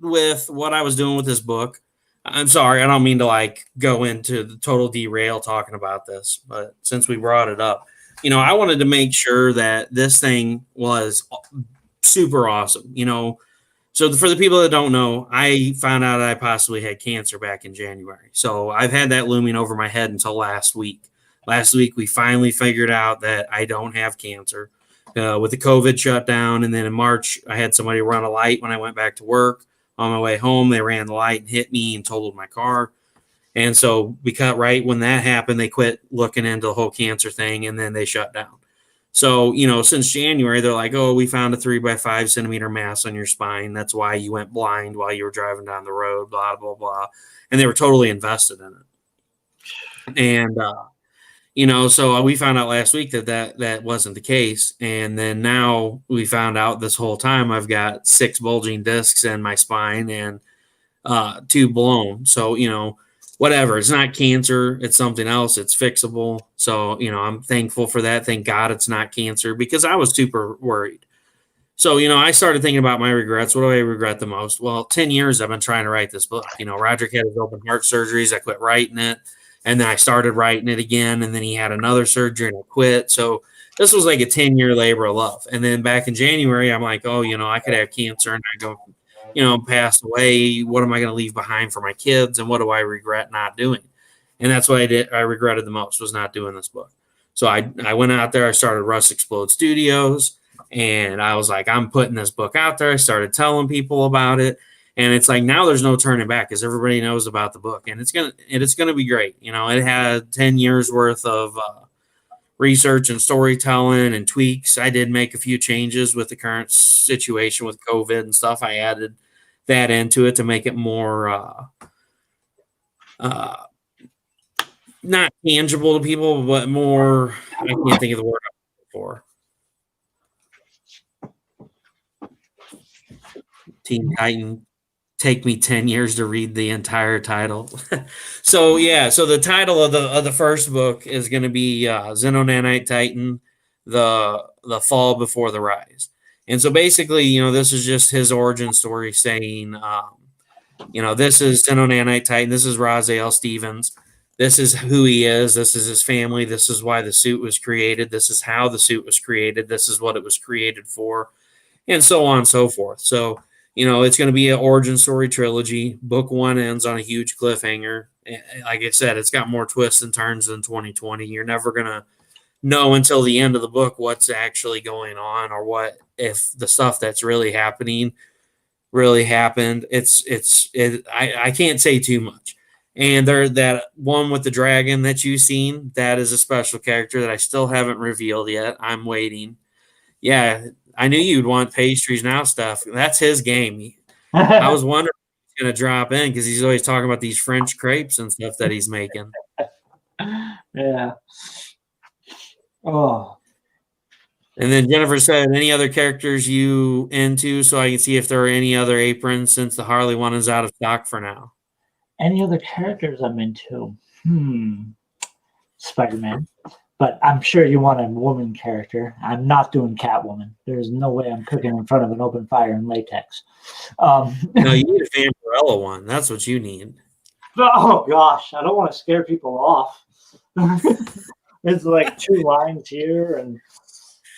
went with what I was doing with this book, I'm sorry, I don't mean to like go into the total derail talking about this, but since we brought it up, I wanted to make sure that this thing was super awesome, So for the people that don't know, I found out I possibly had cancer back in January. So I've had that looming over my head until last week. Last week, we finally figured out that I don't have cancer with the COVID shutdown. And then in March, I had somebody run a light when I went back to work. On my way home, they ran the light and hit me and totaled my car. And so right when that happened, they quit looking into the whole cancer thing, and then they shut down. So, since January, they're like, oh, we found a 3 by 5 centimeter mass on your spine. That's why you went blind while you were driving down the road, blah, blah, blah. And they were totally invested in it. And, So we found out last week that wasn't the case. And then now we found out this whole time I've got 6 bulging discs in my spine and 2 blown. So, whatever. It's not cancer. It's something else. It's fixable. So, I'm thankful for that. Thank God it's not cancer because I was super worried. So, I started thinking about my regrets. What do I regret the most? Well, 10 years I've been trying to write this book. Roderick had his open heart surgeries. I quit writing it. And then I started writing it again. And then he had another surgery and I quit. So this was like a 10-year labor of love. And then back in January, I'm like, oh, I could have cancer and I go, pass away. What am I going to leave behind for my kids? And what do I regret not doing? And that's what I did. I regretted the most was not doing this book. So I went out there. I started Russ Explode Studios. And I was like, I'm putting this book out there. I started telling people about it. And it's like now there's no turning back because everybody knows about the book. And it's gonna be great. It had 10 years worth of research and storytelling and tweaks. I did make a few changes with the current situation with COVID and stuff. I added that into it to make it more not tangible to people, but more, I can't think of the word I'm looking for. Teen Titan, take me 10 years to read the entire title. So the title of the first book is going to be Xenonanite Titan, the fall before the rise. And so basically, this is just his origin story saying, this is Xenonanite Titan, this is Raziel Stevens, this is who he is, this is his family, this is why the suit was created, this is how the suit was created, this is what it was created for, and so on and so forth. So it's going to be an origin story trilogy. Book 1 ends on a huge cliffhanger. Like I said, it's got more twists and turns than 2020. You're never going to know until the end of the book what's actually going on or what if the stuff that's really happening really happened. I can't say too much. And that one with the dragon that you've seen, that is a special character that I still haven't revealed yet. I'm waiting. Yeah, I knew you'd want pastries now stuff. That's his game. I was wondering if he's going to drop in because he's always talking about these French crepes and stuff that he's making. Yeah. Oh. And then Jennifer said, any other characters you into so I can see if there are any other aprons since the Harley one is out of stock for now. Any other characters I'm into? Spider-Man. But I'm sure you want a woman character. I'm not doing Catwoman. There's no way I'm cooking in front of an open fire in latex. No, you need a Vampirella one. That's what you need. Oh, gosh. I don't want to scare people off. There's like 2 lines here and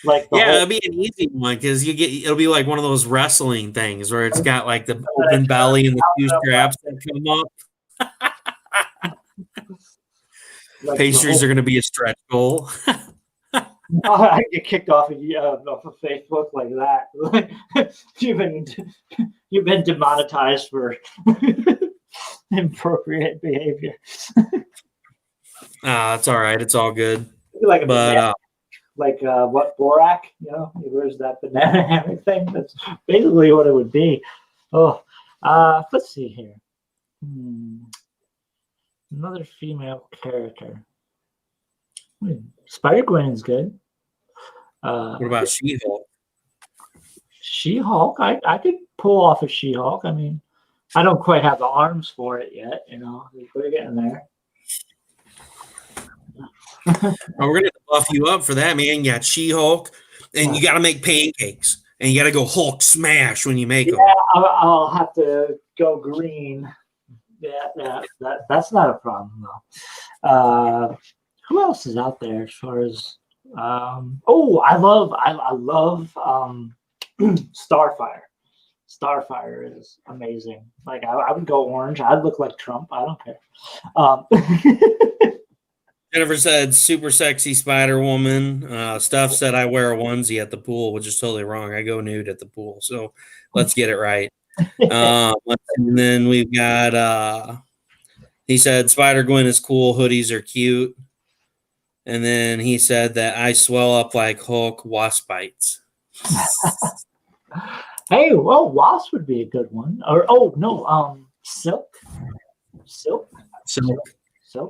like it'll be an easy one because it'll be like one of those wrestling things where it's got like the open belly and the 2 straps that come up. Like pastries are going to be a stretch goal. I get kicked off of Facebook like that. You've been demonetized for inappropriate behavior. It's all right. It's all good. Like what Borak? Where's that banana hammock thing? That's basically what it would be. Oh, let's see here. Another female character. Spider-Gwen's good. What about She-Hulk? She-Hulk? I could pull off a She-Hulk. I mean, I don't quite have the arms for it yet. We're getting there. We're going to buff you up for that, man. You got She-Hulk, and you got to make pancakes. And you got to go Hulk smash when you make them. I'll have to go green. Yeah, that's not a problem though. Who else is out there as far as? I love Starfire. Starfire is amazing. Like I would go orange. I'd look like Trump. I don't care. Jennifer said, super sexy Spider Woman. Steph said, I wear a onesie at the pool, which is totally wrong. I go nude at the pool. So let's get it right. And then we've got, he said, Spider-Gwen is cool. Hoodies are cute. And then he said that I swell up like Hulk wasp bites. Hey, well, wasp would be a good one. Or, silk. Silk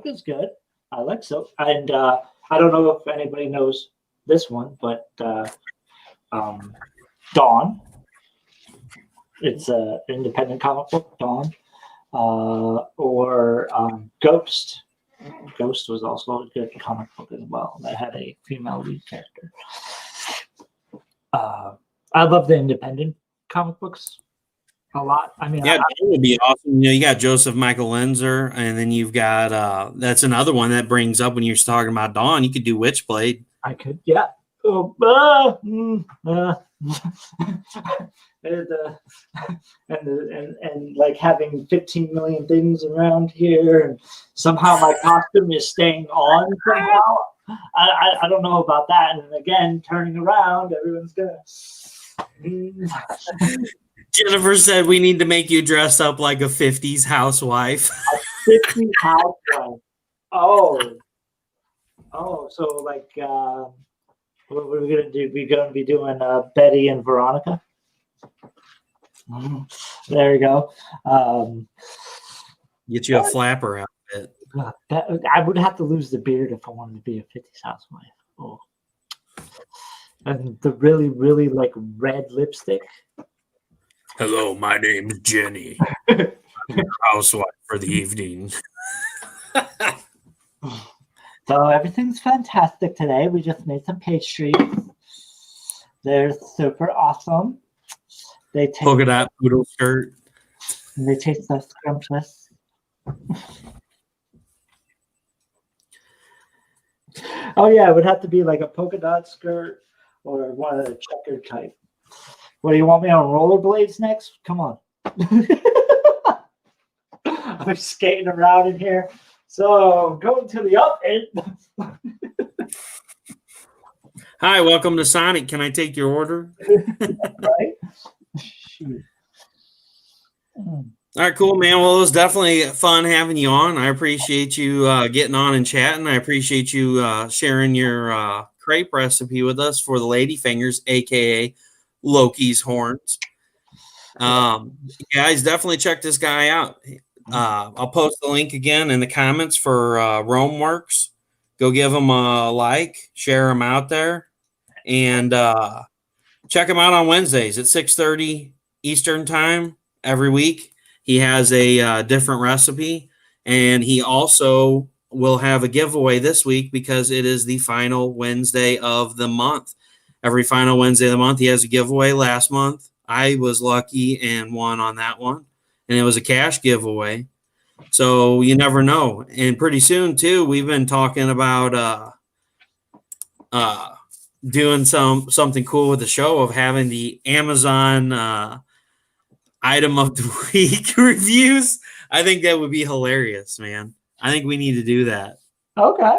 is good. I like silk. And I don't know if anybody knows this one, but Dawn. It's an independent comic book, Dawn, or Ghost. Ghost was also a good comic book as well that had a female lead character. I love the independent comic books a lot. I mean, Yeah, that would be awesome. You got Joseph Michael Lenzer, and then you've got that's another one that brings up when you're talking about Dawn. You could do Witchblade. I could, yeah. Oh, and like having 15 million things around here, and somehow my costume is staying on somehow. I don't know about that. And again, turning around, everyone's gonna. Jennifer said we need to make you dress up like a 50s housewife. 50 housewife. Oh, so like, what are we gonna do? We're gonna be doing Betty and Veronica. There you go. Get you a flapper outfit. I would have to lose the beard if I wanted to be a 50s housewife. Oh. And the really, really like red lipstick. Hello, my name's Jenny. I'm a housewife for the evening. So everything's fantastic today. We just made some pastries. They're super awesome. They taste Polka dot poodle skirt. They taste so scrumptious. Oh yeah, it would have to be like a polka dot skirt or one of the checkered type. What do you want me on rollerblades next? Come on. I'm skating around in here. So going to the up end. Hi, welcome to Sonic. Can I take your order? Right? Shoot. All right, cool, man. Well, it was definitely fun having you on. I appreciate you getting on and chatting. I appreciate you sharing your crepe recipe with us for the lady fingers, aka Loki's horns. Guys, definitely check this guy out. I'll post the link again in the comments for Rome Works. Go give him a like, share him out there, and check him out on Wednesdays at 6:30 Eastern time every week. He has a different recipe, and he also will have a giveaway this week because it is the final Wednesday of the month. Every final Wednesday of the month, he has a giveaway. Last month, I was lucky and won on that one, and it was a cash giveaway. So you never know. And pretty soon, too, we've been talking about doing something cool with the show of having the Amazon item of the week reviews. I think that would be hilarious, man. I think we need to do that. Okay.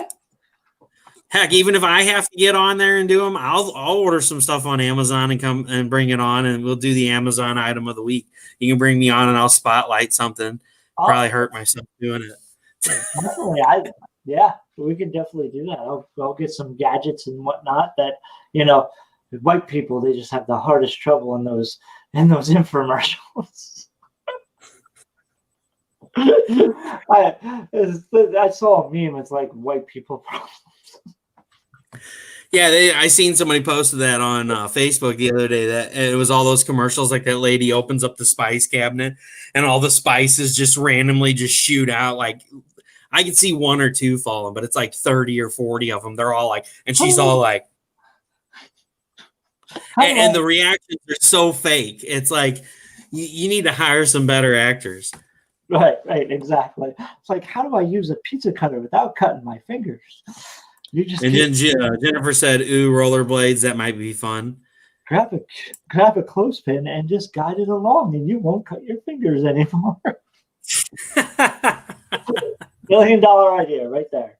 Heck, even if I have to get on there and do them, I'll order some stuff on Amazon and come and bring it on, and we'll do the Amazon item of the week. You can bring me on, and I'll spotlight something. Probably hurt myself doing it. Definitely, yeah, we can definitely do that. I'll get some gadgets and whatnot that white people, they just have the hardest trouble in those infomercials. I saw a meme. It's like white people problems. Yeah, I seen somebody posted that on Facebook the other day. That it was all those commercials, like that lady opens up the spice cabinet, and all the spices just randomly just shoot out. Like I could see one or two falling, but it's like 30 or 40 of them. They're all like, and she's all like, and the reactions are so fake. It's like you need to hire some better actors. Right, exactly. It's like, how do I use a pizza cutter without cutting my fingers? And then Jennifer said, "Ooh, rollerblades, that might be fun." Grab a clothespin and just guide it along, and you won't cut your fingers anymore. $1 million idea right there.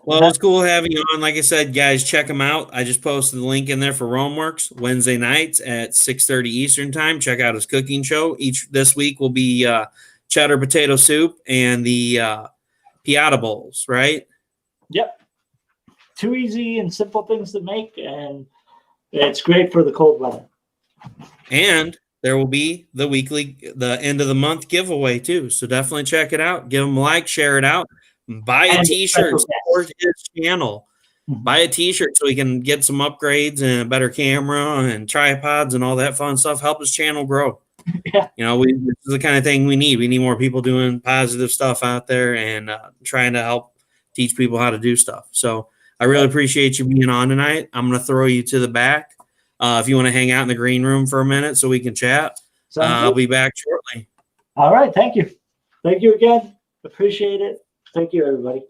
Well, it's cool having you on. Like I said, guys, check them out. I just posted the link in there for Rome Works Wednesday nights at 6:30 Eastern time. Check out his cooking show. This week will be cheddar potato soup and the piata bowls, right? Yep. 2 easy and simple things to make, and it's great for the cold weather. And there will be the end of the month giveaway too. So definitely check it out. Give them a like, share it out. buy a And t-shirt, special support his channel. Mhm. Buy a t-shirt so he can get some upgrades and a better camera and tripods and all that fun stuff. Help his channel grow. Yeah. You know, this is the kind of thing we need. We need more people doing positive stuff out there and trying to help teach people how to do stuff. So I really appreciate you being on tonight. I'm going to throw you to the back. If you want to hang out in the green room for a minute so we can chat, I'll be back shortly. All right. Thank you. Thank you again. Appreciate it. Thank you, everybody.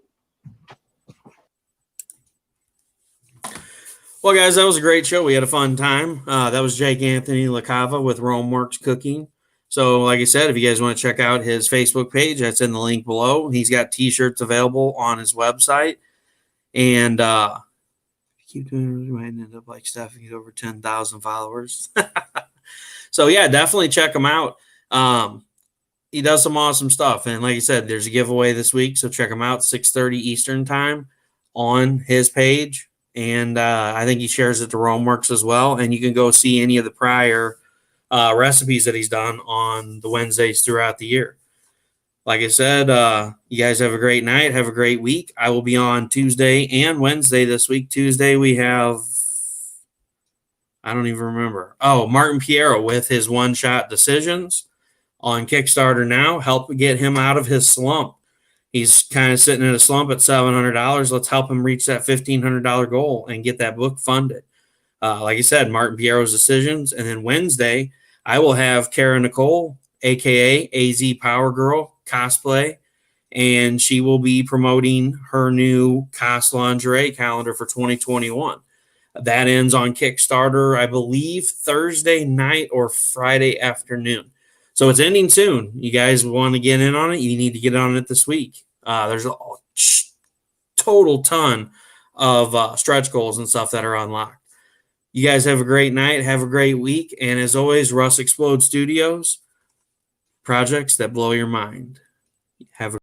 Well, guys, that was a great show. We had a fun time. That was Jake Anthony LaCava with Rome Works Cooking. So, like I said, if you guys want to check out his Facebook page, that's in the link below. He's got t-shirts available on his website. And keep doing it, you might end up like Steph. He's over 10,000 followers. So, yeah, definitely check him out. He does some awesome stuff. And like I said, there's a giveaway this week. So check him out, 6:30 Eastern time on his page. And I think he shares it to Romeworks as well. And you can go see any of the prior recipes that he's done on the Wednesdays throughout the year. Like I said, you guys have a great night. Have a great week. I will be on Tuesday and Wednesday this week. Tuesday we have, I don't even remember. Oh, Martin Piero with his one-shot decisions on Kickstarter now. Help get him out of his slump. He's kind of sitting in a slump at $700. Let's help him reach that $1,500 goal and get that book funded. Like I said, Martin Piero's decisions. And then Wednesday, I will have Kara Nicole, a.k.a. AZ Power Girl cosplay, and she will be promoting her new COS lingerie calendar for 2021. That ends on Kickstarter, I believe, Thursday night or Friday afternoon. So it's ending soon. You guys want to get in on it? You need to get on it this week. There's a total ton of stretch goals and stuff that are unlocked. You guys have a great night. Have a great week. And as always, Russ Explode Studios, projects that blow your mind. Have a